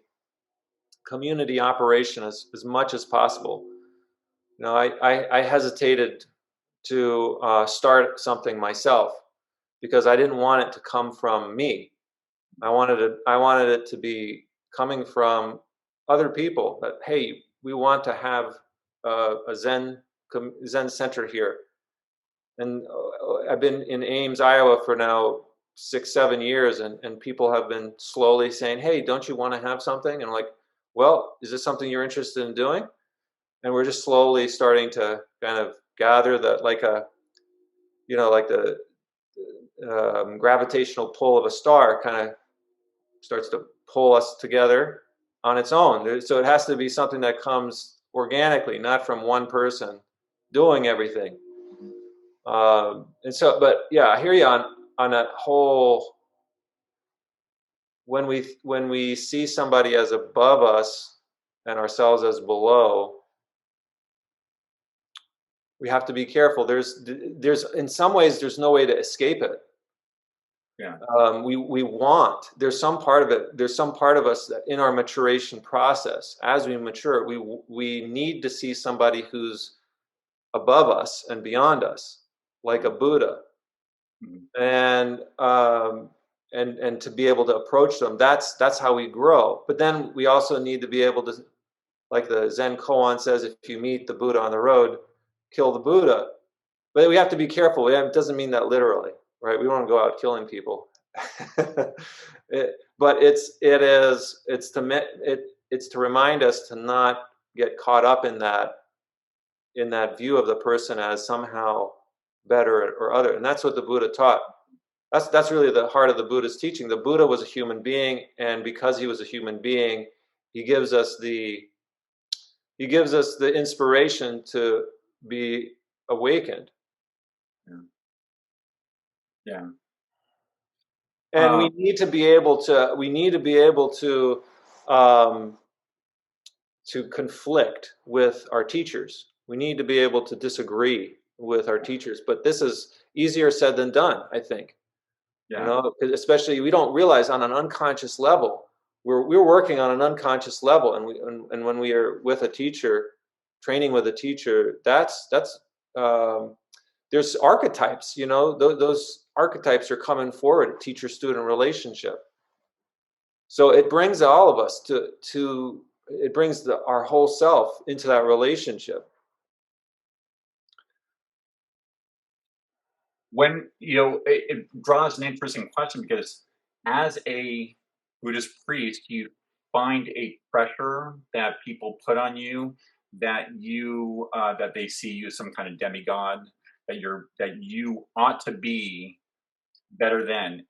community operation as much as possible. I hesitated to start something myself because I didn't want it to come from me. I wanted it to be coming from other people, that, hey, we want to have a Zen center here. And I've been in Ames, Iowa for now 6, 7 years, and people have been slowly saying, "Hey, don't you want to have something?" And I'm like, "Well, is this something you're interested in doing?" And we're just slowly starting to kind of gather that, like a, like the gravitational pull of a star kind of starts to pull us together on its own. So it has to be something that comes organically, not from one person doing everything. And so, but yeah, I hear you on that whole. When we see somebody as above us and ourselves as below, we have to be careful. There's in some ways there's no way to escape it. Yeah. There's some part of it. There's some part of us that in our maturation process, as we mature, we need to see somebody who's above us and beyond us, like a Buddha. And to be able to approach them, that's how we grow. But then we also need to be able to, like the Zen koan says, if you meet the Buddha on the road, kill the Buddha. But we have to be careful. It doesn't mean that literally, right? We don't want to go out killing people. But it's to remind us to not get caught up in that view of the person as somehow better or other. And that's what the Buddha taught. That's really the heart of the Buddha's teaching. The Buddha was a human being, and because he was a human being, he gives us the inspiration to be awakened. Yeah. And we need to be able to conflict with our teachers. We need to be able to disagree with our teachers, but this is easier said than done, I think. Yeah. Especially we don't realize on an unconscious level. We're working on an unconscious level, and when we are with a teacher, training with a teacher, that's there's archetypes. Those archetypes are coming forward. Teacher-student relationship. So it brings all of us it brings our whole self into that relationship. When it draws an interesting question, because as a Buddhist priest, you find a pressure that people put on you, that they see you as some kind of demigod, that you ought to be better than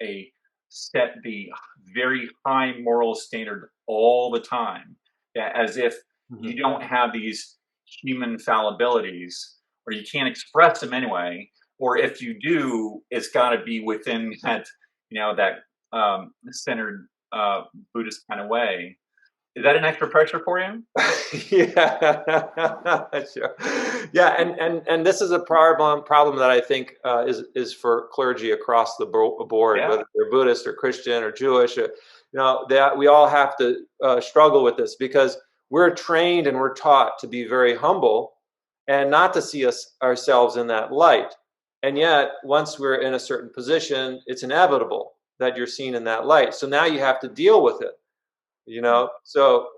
set the very high moral standard all the time, as if you don't have these human fallibilities, or you can't express them anyway, or if you do, it's got to be within that centered Buddhist kind of way. Is that an extra pressure for you? Yeah, sure. Yeah, and this is a problem that I think is for clergy across the board, Yeah. whether they're Buddhist or Christian or Jewish. That we all have to struggle with this, because we're trained and we're taught to be very humble and not to see ourselves in that light. And yet, once we're in a certain position, it's inevitable that you're seen in that light. So now you have to deal with it. So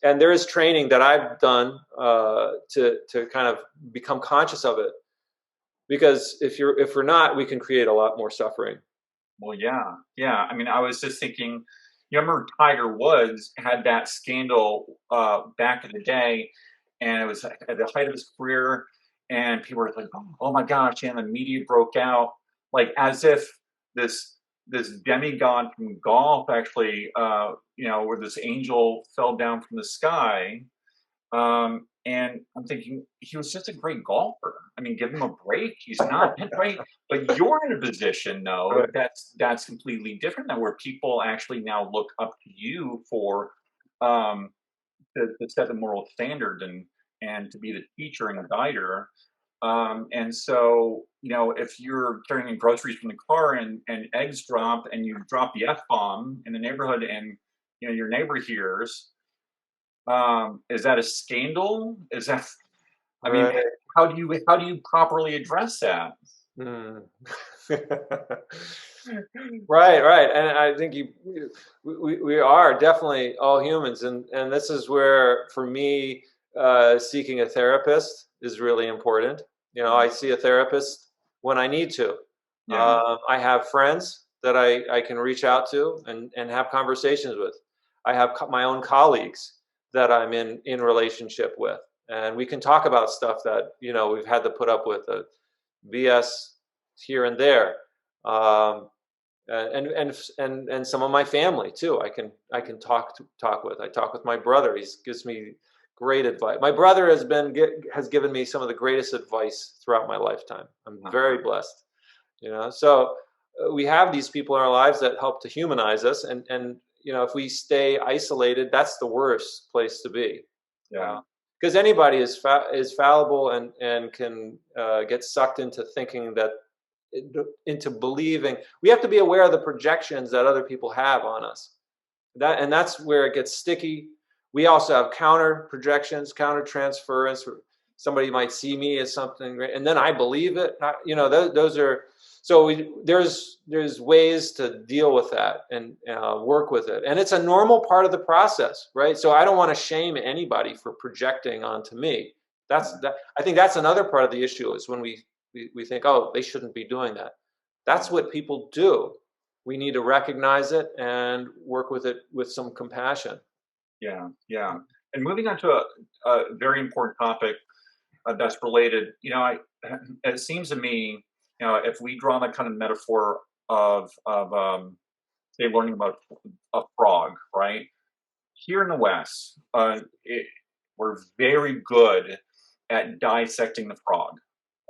and there is training that I've done to kind of become conscious of it, because if we're not, we can create a lot more suffering. Well, yeah. I mean, I was just thinking, you remember Tiger Woods had that scandal back in the day, and it was at the height of his career, and people were like, "Oh my gosh!" And the media broke out, like as if this demigod from golf actually, where this angel fell down from the sky. And I'm thinking, he was just a great golfer. I mean, give him a break. He's not great, but you're in a position, though, that's completely different, than where people actually now look up to you for to set the moral standard and to be the teacher and the guider. And so, if you're carrying groceries from the car and eggs drop, and you drop the F-bomb in the neighborhood, and your neighbor hears, is that a scandal? Is that, I mean, how do you properly address that? Right. And I think we are definitely all humans. And this is where, for me, seeking a therapist is really important. You know, I see a therapist when I need to. Yeah. I have friends that I can reach out to and have conversations with. I have my own colleagues that I'm in relationship with, and we can talk about stuff that, you know, we've had to put up with, BS here and there. Um, and some of my family too. I can talk with. I talk with my brother. He gives me great advice. My brother has given me some of the greatest advice throughout my lifetime. I'm very blessed. You know, so we have these people in our lives that help to humanize us, and you know, if we stay isolated, that's the worst place to be. Yeah. Because anybody is fallible and can get sucked into thinking that, into believing. We have to be aware of the projections that other people have on us. That's where it gets sticky. We also have counter projections, counter transference. Somebody might see me as something great, and then I believe it. You know, those are, so there's ways to deal with that and work with it, and it's a normal part of the process, right? So I don't want to shame anybody for projecting onto me. I think that's another part of the issue, is when we think, oh, they shouldn't be doing that. That's what people do. We need to recognize it and work with it with some compassion. Yeah. Yeah. And moving on to a very important topic that's related, you know, it seems to me, you know, if we draw that kind of metaphor of say learning about a frog, right? Here in the West, we're very good at dissecting the frog,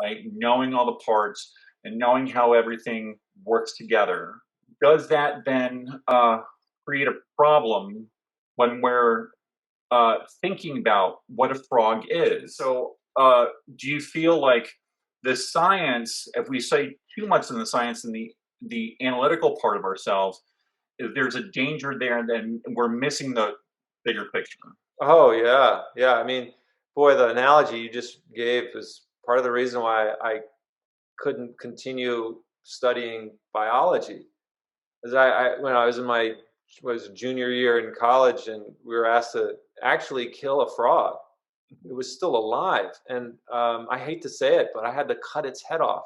right? Knowing all the parts and knowing how everything works together. Does that then create a problem when we're thinking about what a frog is? So, do you feel like the science, if we say too much in the science and the analytical part of ourselves, if there's a danger there, and then we're missing the bigger picture? Oh yeah, yeah. I mean, boy, the analogy you just gave is part of the reason why I couldn't continue studying biology. As when I was in my junior year in college, and we were asked to actually kill a frog. It was still alive, and I hate to say it, but I had to cut its head off.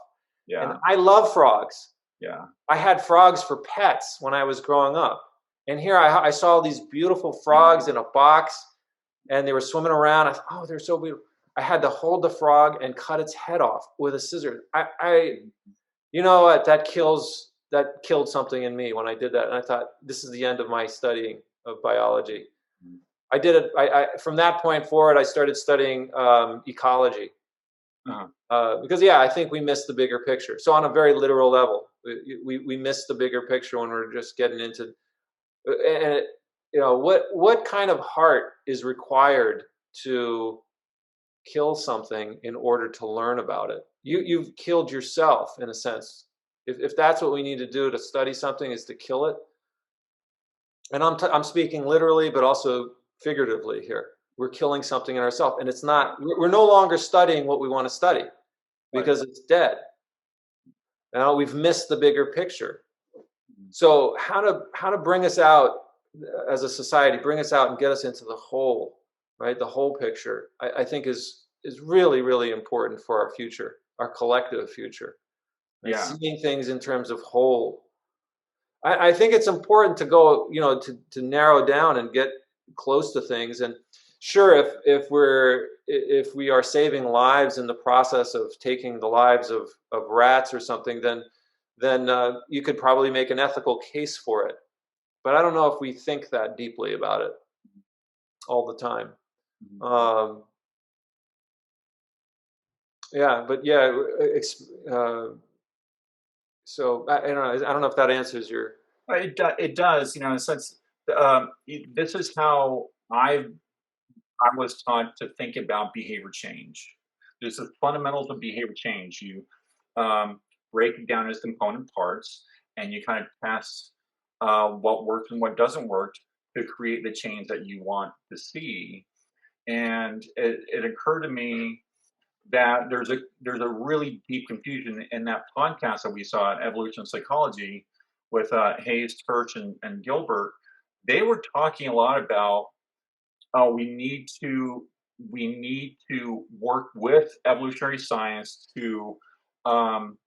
And Yeah, I love frogs. yeah, I had frogs for pets when I was growing up, and here I saw these beautiful frogs in a box, and they were swimming around. I thought, oh, they're so beautiful. I had to hold the frog and cut its head off with a scissors. You know what? That killed something in me when I did that, and I thought, this is the end of my studying of biology. I did it. From that point forward, I started studying ecology, because yeah, I think we missed the bigger picture. So on a very literal level, we missed the bigger picture when we're just getting into, and you know, what kind of heart is required to kill something in order to learn about it? You've killed yourself in a sense. If that's what we need to do to study something, is to kill it. And I'm speaking literally, but also figuratively here. We're killing something in ourselves, and it's not. We're no longer studying what we want to study because it's dead. Now we've missed the bigger picture. So how to bring us out as a society, bring us out and get us into the whole, right? The whole picture, I think is really, really important for our future, our collective future. And yeah, seeing things in terms of whole. I think it's important to go, you know, to narrow down and get close to things. And sure, if we are saving lives in the process of taking the lives of rats or something, then you could probably make an ethical case for it. But I don't know if we think that deeply about it all the time. Yeah, but yeah, so I don't know if that answers your. it does. You know, in a sense, this is how I was taught to think about behavior change. There's the fundamentals of behavior change. You break it down as component parts, and you kind of test what works and what doesn't work to create the change that you want to see. And it occurred to me that there's a really deep confusion in that podcast that we saw at Evolution Psychology with Hayes, Church, and Gilbert. They were talking a lot about we need to we need to work with evolutionary science to um,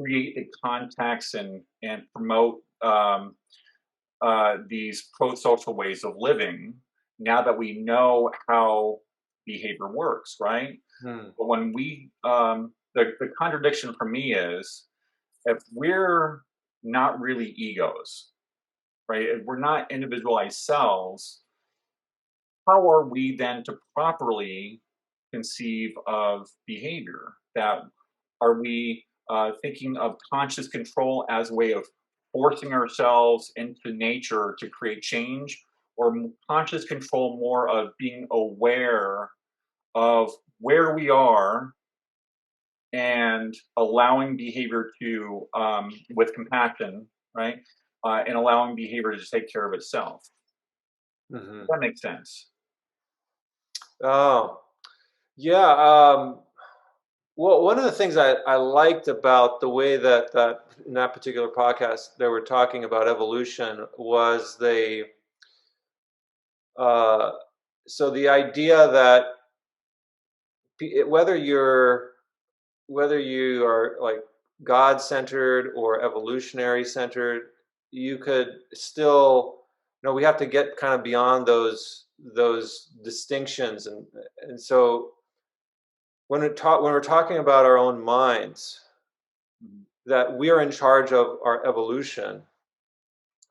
create the context and promote these pro-social ways of living now that we know how behavior works, right? Hmm. But when the contradiction for me is if we're not really egos, right? If we're not individualized selves, how are we then to properly conceive of behavior? That are we thinking of conscious control as a way of forcing ourselves into nature to create change, or conscious control more of being aware of where we are and allowing behavior to, with compassion, right? And allowing behavior to take care of itself. Hmm. That makes sense. Oh, yeah. Well, one of the things I liked about the way that in that particular podcast they were talking about evolution was uh, so the idea that whether you are like God centered or evolutionary centered, you could still, we have to get kind of beyond those distinctions, and so when we're talking about our own minds, that we're in charge of our evolution.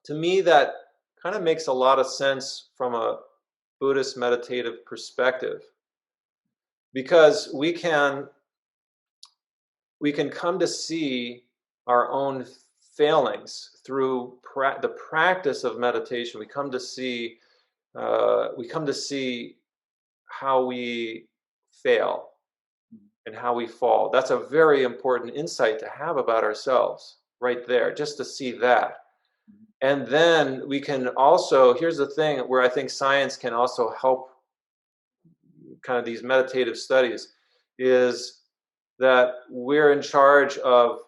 To me, that kind of makes a lot of sense from a Buddhist meditative perspective, because we can come to see our own failings through the practice of meditation. We come to see how we fail and how we fall. That's a very important insight to have about ourselves right there, just to see that. And then we can also, here's the thing where I think science can also help kind of these meditative studies, is that we're in charge of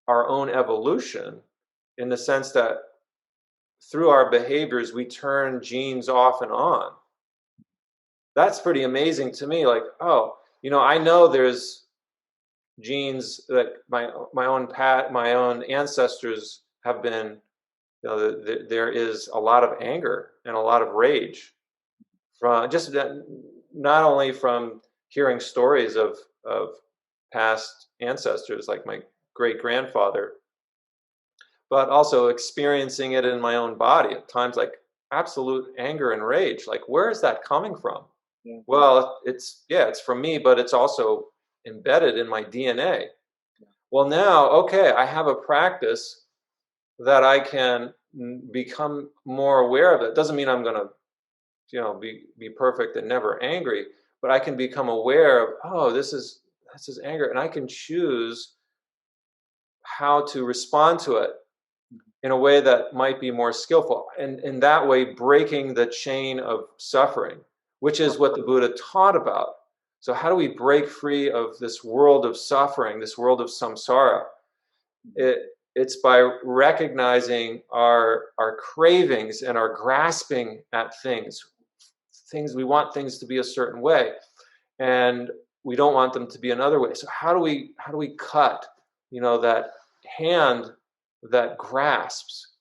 our own evolution, in the sense that through our behaviors we turn genes off and on. That's pretty amazing to me. Like, oh, I know there's genes that my own ancestors have been, there is a lot of anger and a lot of rage from just not only from hearing stories of past ancestors like my great grandfather, but also experiencing it in my own body at times, like absolute anger and rage. Like, where is that coming from? Yeah. Well, it's from me, but it's also embedded in my DNA. Well, now, okay, I have a practice that I can become more aware of. It doesn't mean I'm going to, be perfect and never angry, but I can become aware of, oh, this is anger, and I can choose how to respond to it in a way that might be more skillful, and in that way breaking the chain of suffering, which is what the Buddha taught about. So how do we break free of this world of suffering, this world of samsara? It's by recognizing our cravings and our grasping at things. We want things to be a certain way, and we don't want them to be another way. So how do we cut, that hand that grasps?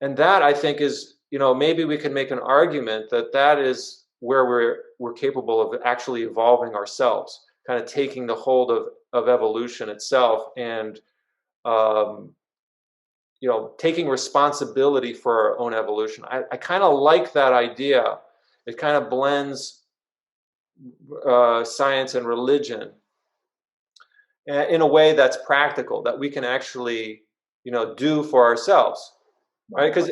And that, I think, is, maybe we can make an argument that is where we're capable of actually evolving ourselves, kind of taking the hold of evolution itself, and taking responsibility for our own evolution. I kind of like that idea. It kind of blends science and religion in a way that's practical, that we can actually, do for ourselves, right? Because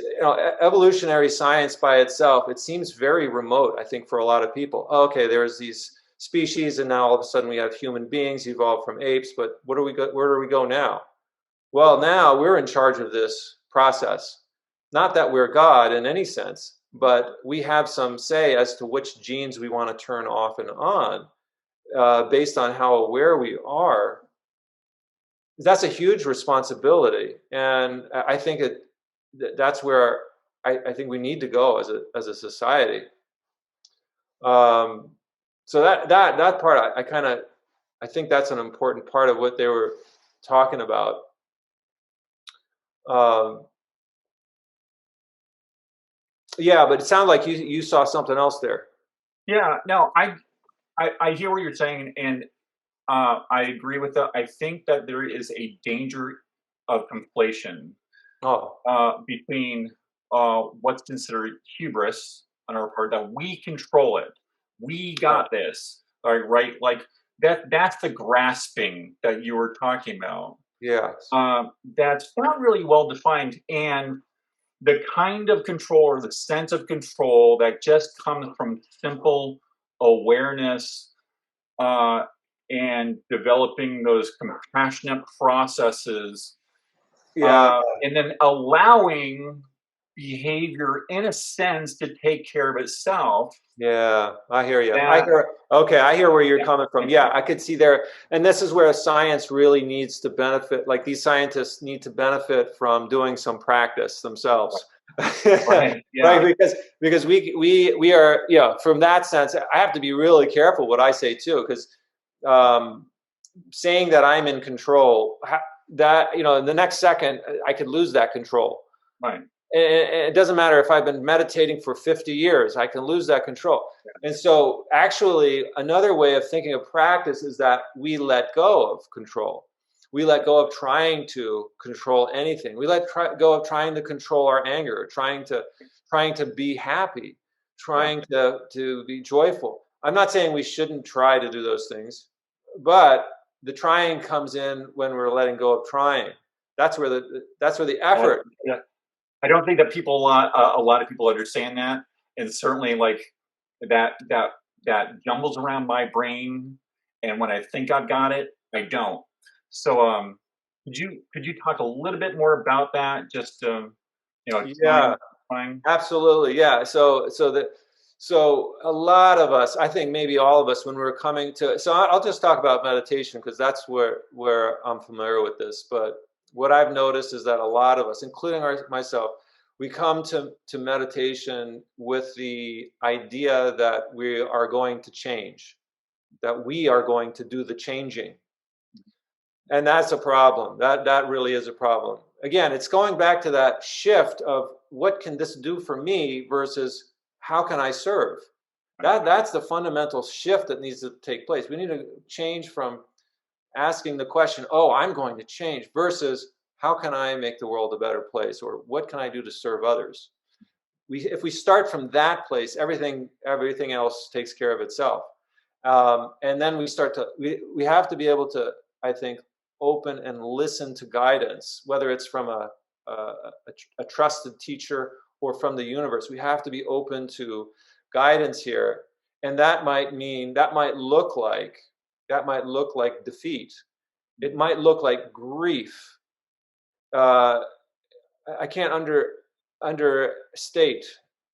evolutionary science by itself, it seems very remote, I think, for a lot of people. Oh, okay, there's these species, and now all of a sudden we have human beings evolved from apes. But where do we go now? Well, now we're in charge of this process. Not that we're God in any sense, but we have some say as to which genes we want to turn off and on, based on how aware we are. That's a huge responsibility, and I think that's where I think we need to go as a society. So that part, I think that's an important part of what they were talking about. Yeah, but it sounded like you saw something else there. Yeah, no, I hear what you're saying, and I agree with that. I think that there is a danger of conflation Oh, between what's considered hubris on our part, that we control it, we yeah, got this, right? Like that's the grasping that you were talking about. yes, That's not really well defined, and the kind of control or the sense of control that just comes from simple awareness uh, and developing those compassionate processes, yeah, and then allowing behavior in a sense to take care of itself. yeah. I hear you. That Okay, I hear where you're yeah, coming from. thank you. Yeah, I could see there, and this is where science really needs to benefit. Like these scientists need to benefit from doing some practice themselves. Right, Right, yeah, because we are, yeah, from that sense, I have to be really careful what I say too, because um, saying that I'm in control, that, in the next second I could lose that control. right, It doesn't matter if I've been meditating for 50 years, I can lose that control. And so actually another way of thinking of practice is that we let go of control. We let go of trying to control anything. We go of trying to control our anger, trying to be happy, yeah. trying to be joyful. I'm not saying we shouldn't try to do those things, but the trying comes in when we're letting go of trying. That's where the Uh, effort. yeah. I don't think that people a lot of people understand that, and certainly like that that jumbles around my brain, and when I think I've got it, I don't. So could you talk a little bit more about that? Just Yeah, time. absolutely. Yeah. So a lot of us, I think maybe all of us, when we're coming to, so I'll just talk about meditation because that's where I'm familiar with this. But what I've noticed is that a lot of us, including myself, we come to meditation with the idea that we are going to change, that we are going to do the changing. And that's a problem. That really is a problem. Again, it's going back to that shift of what can this do for me versus how can I serve. That's the fundamental shift that needs to take place. We need to change from asking the question, "Oh, I'm going to change," versus how can I make the world a better place, or what can I do to serve others. If we start from that place, everything else takes care of itself. And then we have to be able to, I think, open and listen to guidance, whether it's from a trusted teacher or from the universe. We have to be open to guidance here, and that might look like defeat. It might look like grief. Uh, I can't understate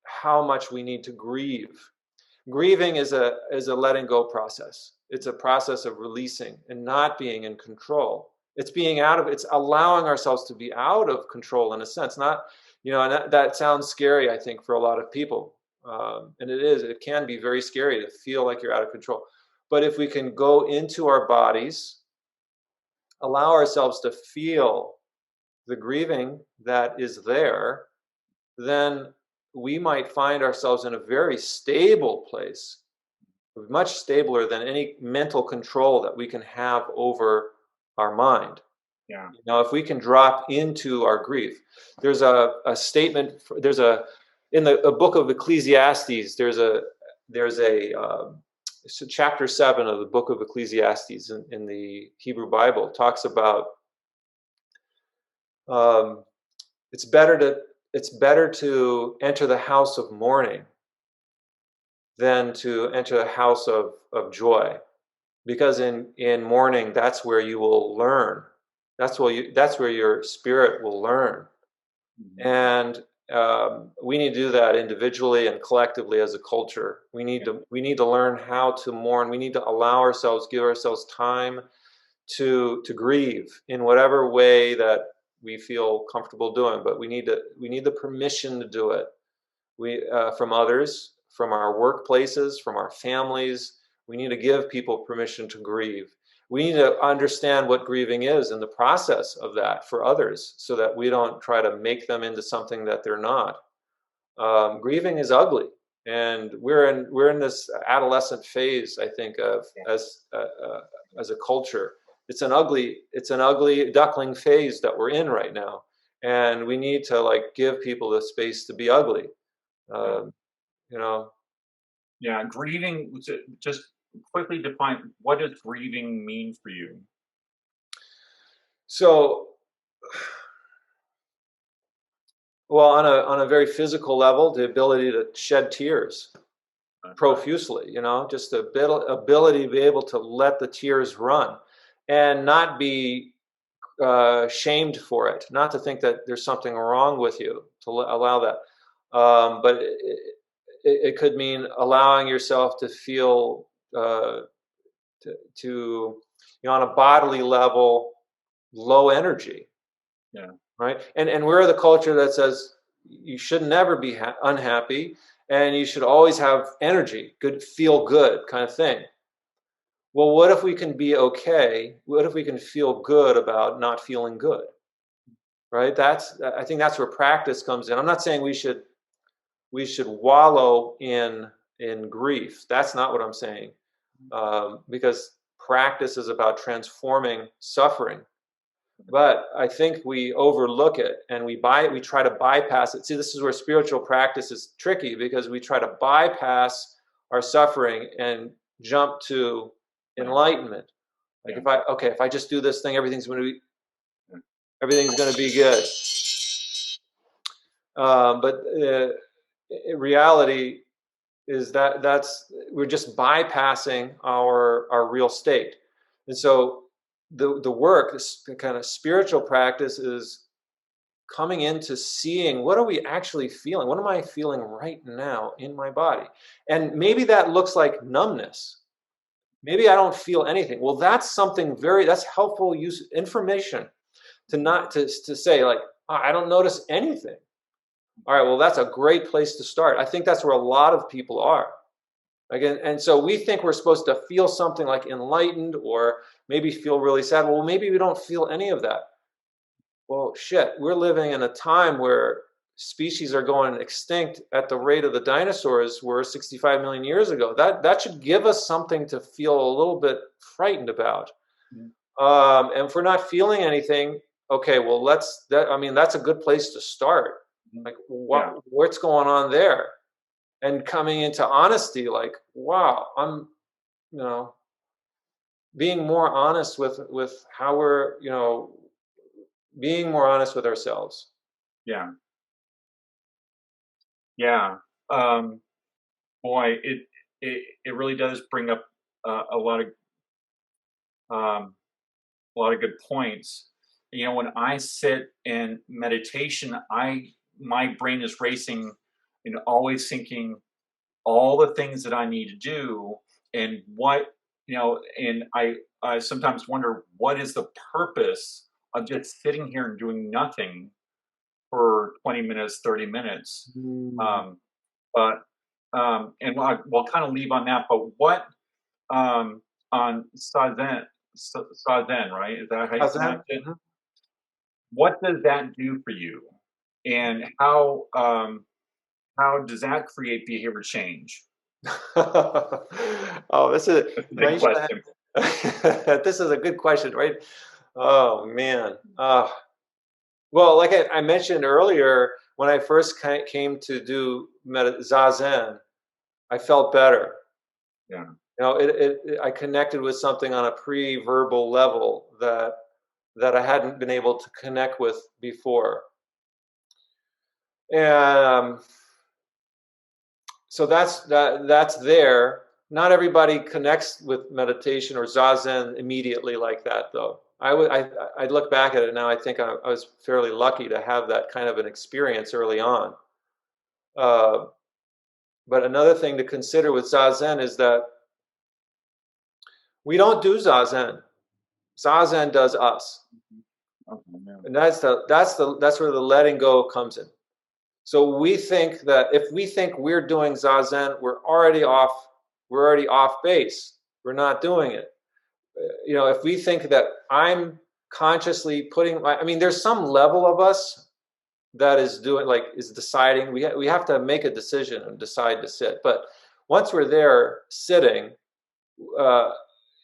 how much we need to grieve. Grieving is a letting go process. It's a process of releasing and not being in control. It's allowing ourselves to be out of control in a sense. Not, and that sounds scary, I think, for a lot of people. And it can be very scary to feel like you're out of control. But if we can go into our bodies, allow ourselves to feel the grieving that is there, then we might find ourselves in a very stable place, much stabler than any mental control that we can have over our mind. Yeah. If we can drop into our grief, there's a statement. In a book of Ecclesiastes. So chapter 7 of the book of Ecclesiastes in the Hebrew Bible talks about um, it's better to enter the house of mourning than to enter the house of joy, because in mourning, that's where you will learn. That's where your spirit will learn. Mhm. And we need to do that individually and collectively as a culture. We need to learn how to mourn. We need to give ourselves time to grieve in whatever way that we feel comfortable doing. But we need the permission to do it. From others, from our workplaces, from our families. We need to give people permission to grieve. We need to understand what grieving is and the process of that for others, so that we don't try to make them into something that they're not. Grieving is ugly, and we're in this adolescent phase, I think, of as a culture. It's an ugly duckling phase that we're in right now, and we need to like give people the space to be ugly. You know. Yeah, grieving. Just quickly define, what does grieving mean for you? So, well, on a very physical level, the ability to shed tears profusely, just the ability to be able to let the tears run and not be shamed for it, not to think that there's something wrong with you, to allow that. But it could mean allowing yourself to feel to on a bodily level, low energy. Yeah. Right. And we're the culture that says you should never be unhappy, and you should always have energy, feel good kind of thing. Well, what if we can be okay? What if we can feel good about not feeling good? Right. I think that's where practice comes in. I'm not saying we should wallow in grief. That's not what I'm saying. Because practice is about transforming suffering. But I think we overlook it, and we try to bypass it. See, this is where spiritual practice is tricky, because we try to bypass our suffering and jump to enlightenment. Like if I just do this thing, everything's going to be good. But in reality is that's we're just bypassing our real state. And so the work, this kind of spiritual practice, is coming into seeing, what are we actually feeling? What am I feeling right now in my body? And maybe that looks like numbness. Maybe I don't feel anything. Well, that's that's helpful information to say, like, I don't notice anything. All right, well, that's a great place to start. I think that's where a lot of people are. Again, and so we think we're supposed to feel something like enlightened, or maybe feel really sad. Well, maybe we don't feel any of that. Well, shit, we're living in a time where species are going extinct at the rate of the dinosaurs were 65 million years ago. That should give us something to feel a little bit frightened about. And if we're not feeling anything, okay, well, that's a good place to start. Like, what's going on there? And coming into honesty, like, wow, I'm, being more honest with how we're, being more honest with ourselves. Yeah. Yeah. Boy, it really does bring up a lot of good points. When I sit in meditation, my brain is racing and always thinking all the things that I need to do, and and I sometimes wonder, what is the purpose of just sitting here and doing nothing for 20 minutes, 30 minutes? And we'll kind of leave on that, but what, on Zazen, right? Is that how you pronounce it? Mm-hmm. What does that do for you? And how does that create behavior change? Oh, this is a big question. This is a good question, right? Oh man. Well, like I mentioned earlier, when I first came to do Zazen, I felt better. Yeah. I connected with something on a pre-verbal level that I hadn't been able to connect with before. And so that's there. Not everybody connects with meditation or Zazen immediately like that, though. I look back at it now, I think I was fairly lucky to have that kind of an experience early on. But another thing to consider with Zazen is that we don't do Zazen. Zazen does us. And that's where the letting go comes in. So we think that if we think we're doing Zazen, we're already off base. We're not doing it. If we think that I'm consciously there's some level of us that is deciding. We have to make a decision and decide to sit. But once we're there sitting,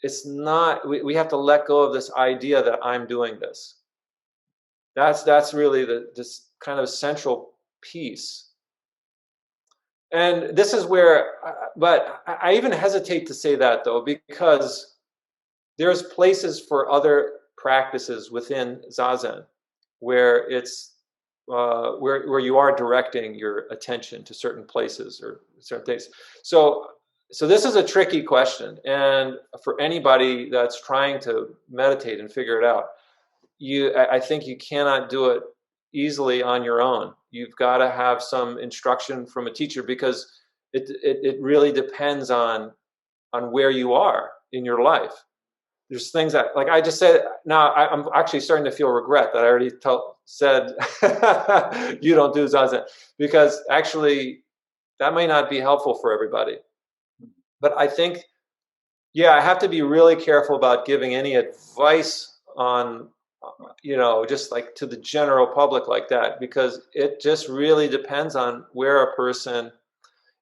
it's not. We have to let go of this idea that I'm doing this. That's really this kind of central piece. And this is where, but I even hesitate to say that though, because there's places for other practices within Zazen where it's where you are directing your attention to certain places or certain things. So this is a tricky question, and for anybody that's trying to meditate and figure it out, I think you cannot do it easily on your own. You've got to have some instruction from a teacher, because it really depends on where you are in your life. There's things that, like I just said, now I'm actually starting to feel regret that I already said you don't do Zazen, because actually that may not be helpful for everybody. But I think, I have to be really careful about giving any advice on, just like to the general public like that, because it just really depends on where a person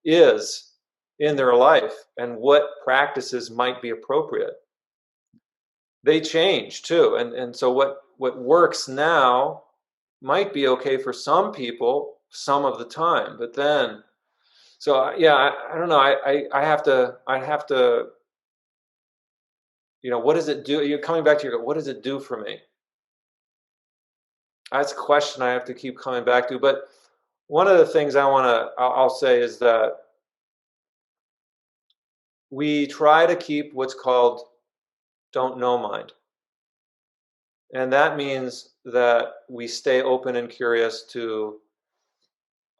is in their life and what practices might be appropriate. They change too, and so what works now might be okay for some people some of the time, but then, so I don't know. I have to. What does it do? You're coming back to what does it do for me? That's a question I have to keep coming back to. But one of the things I'll say is that we try to keep what's called don't know mind. And that means that we stay open and curious to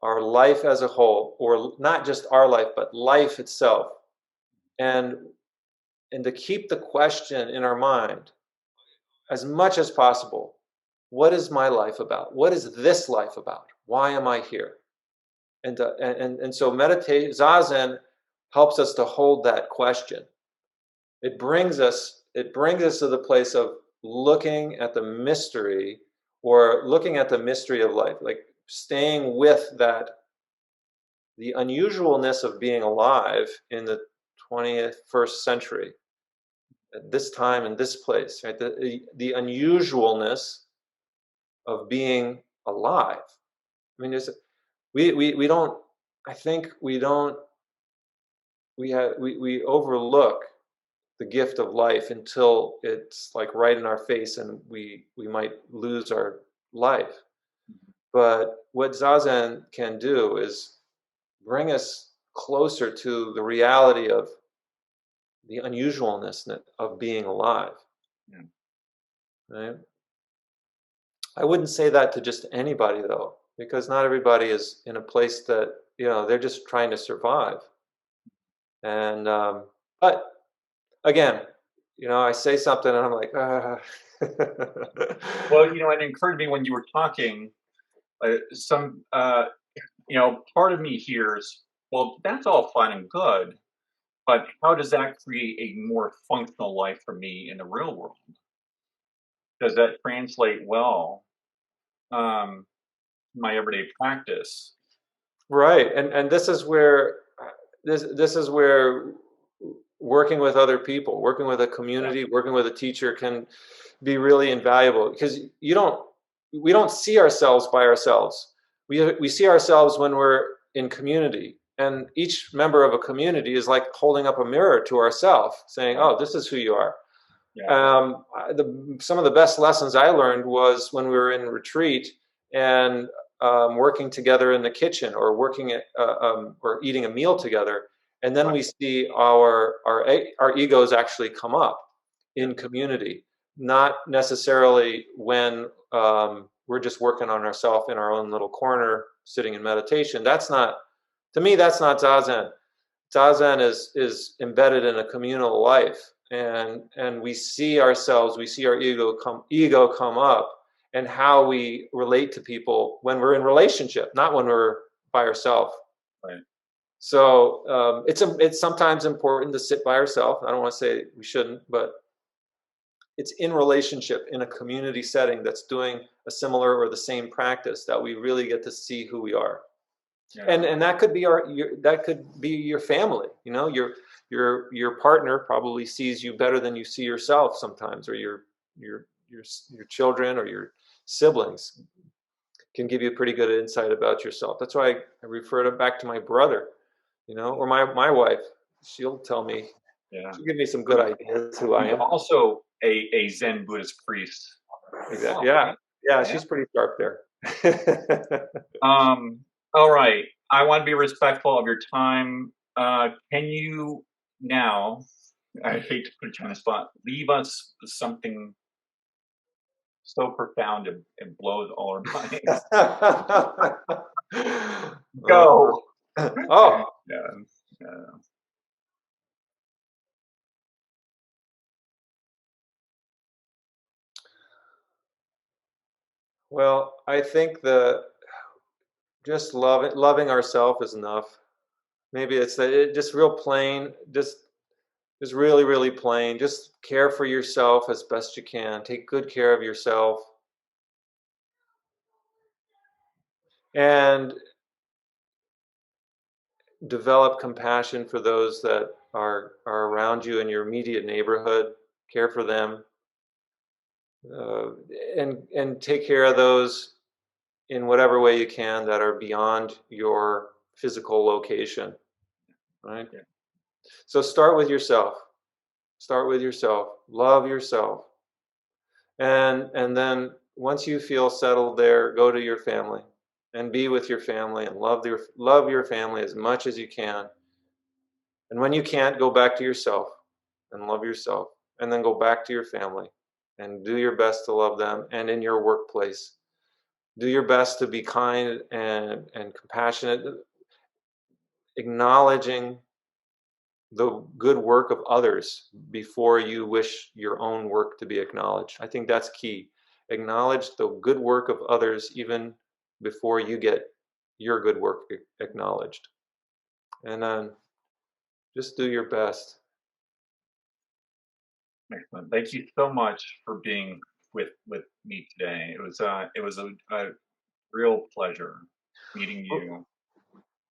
our life as a whole, or not just our life, but life itself. And to keep the question in our mind as much as possible. What is my life about? What is this life about? Why am I here? And so Zazen helps us to hold that question. It brings us to the place of looking at the mystery, or looking at the mystery of life, like staying with that, the unusualness of being alive in the 21st century, at this time in this place, right? The unusualness of being alive. I mean, we don't. I think we don't. We overlook the gift of life until it's like right in our face, and we might lose our life. But what Zazen can do is bring us closer to the reality of the unusualness of being alive. Yeah. Right? I wouldn't say that to just anybody though, because not everybody is in a place that, they're just trying to survive. And, but again, I say something and I'm like, Well, it occurred to me when you were talking, part of me hears, well, that's all fine and good, but how does that create a more functional life for me in the real world? Does that translate well my everyday practice? Right, and this is where working with other people, working with a community, working with a teacher can be really invaluable, because we don't see ourselves by ourselves. We see ourselves when we're in community, and each member of a community is like holding up a mirror to ourselves, saying, "Oh, this is who you are." Yeah. Some of the best lessons I learned was when we were in retreat and working together in the kitchen, or working at or eating a meal together, and then we see our egos actually come up in community, not necessarily when we're just working on ourselves in our own little corner sitting in meditation. That's not Zazen. Zazen is embedded in a communal life, and we see ourselves, we see our ego come up, and how we relate to people when we're in relationship, not when we're by ourselves. Right. So it's sometimes important to sit by ourselves. I don't want to say we shouldn't, but it's in relationship in a community setting that's doing a similar or the same practice that we really get to see who we are. Yeah. And that could be that could be your family. You know, your partner probably sees you better than you see yourself sometimes, or your children or your siblings can give you a pretty good insight about yourself. That's why I refer back to my brother, you know, or my wife. She'll tell me, Yeah. she'll give me some good ideas who I am. Also a Zen Buddhist priest. Exactly. Yeah, she's pretty sharp there. All right. I want to be respectful of your time. Can you now, I hate to put you on the spot, leave us with something so profound and blows all our minds? Go. Oh. Yeah. Well, I think just loving ourselves is enough. Maybe it's just real plain, just really, really plain. Just care for yourself as best you can. Take good care of yourself. And develop compassion for those that are around you in your immediate neighborhood. Care for them. And take care of those in whatever way you can that are beyond your physical location, right? Yeah. So start with yourself. Start with yourself. Love yourself. And then once you feel settled there, go to your family and be with your family and love your family as much as you can. And when you can't, go back to yourself and love yourself, and then go back to your family and do your best to love them. And in your workplace, do your best to be kind and compassionate, acknowledging the good work of others before you wish your own work to be acknowledged. I think that's key. Acknowledge the good work of others even before you get your good work acknowledged. And then just do your best. Excellent. Thank you so much for being with me today. It was a real pleasure meeting you.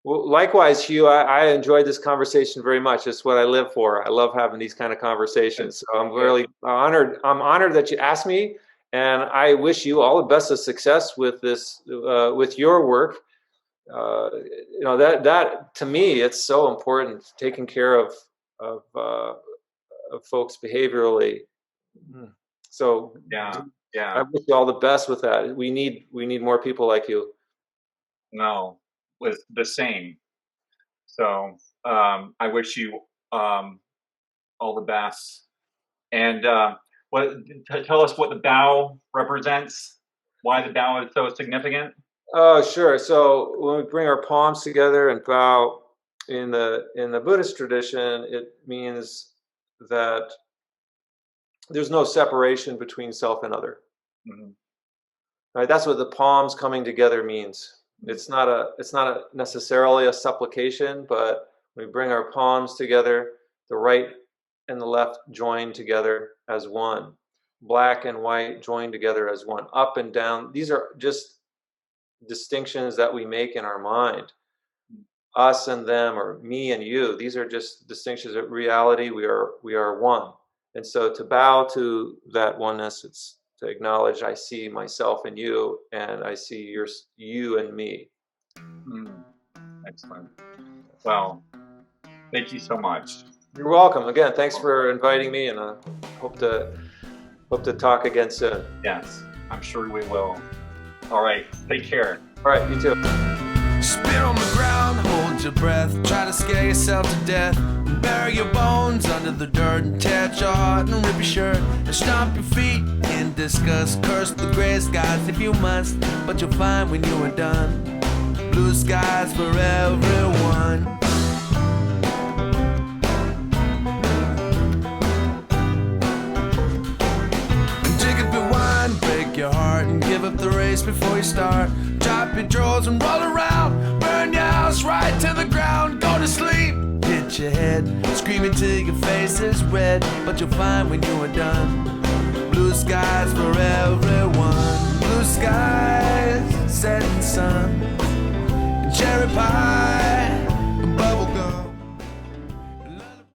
Well, likewise, Hugh, I enjoyed this conversation very much. It's what I live for. I love having these kind of conversations. So I'm really honored. I'm honored that you asked me, and I wish you all the best of success with this, with your work. You know, that to me, it's so important, taking care of folks behaviorally. So Yeah. I wish you all the best with that. We need more people like you. No, with the same. So I wish you all the best. And tell us what the bow represents. Why the bow is so significant. Oh, sure. So when we bring our palms together and bow in the Buddhist tradition, it means that there's no separation between self and other. Mm-hmm. Right? That's what the palms coming together means. It's not necessarily a supplication, but we bring our palms together, the right and the left join together as one. Black and white join together as one. Up and down. These are just distinctions that we make in our mind. Us and them, or me and you. These are just distinctions of reality. We are one. And so to bow to that oneness, it's to acknowledge I see myself in you, and I see you and me. Excellent. Well, thank you so much. You're welcome. Again, thanks for inviting me, and I hope to talk again soon. Yes, I'm sure we will. All right, take care. All right, you too. Spit on the ground, hold your breath, try to scare yourself to death. Bury your bones under the dirt and tear your heart and rip your shirt and stomp your feet in disgust. Curse the gray skies if you must, but you'll find when you are done, blue skies for everyone. Take up your wine, break your your heart and give up the race before you start. Drop your drawers and roll around. Burn your house right to the ground. Go to sleep. Hit your head, screaming till your face is red. But you'll find when you are done, blue skies for everyone. Blue skies, setting sun, and cherry pie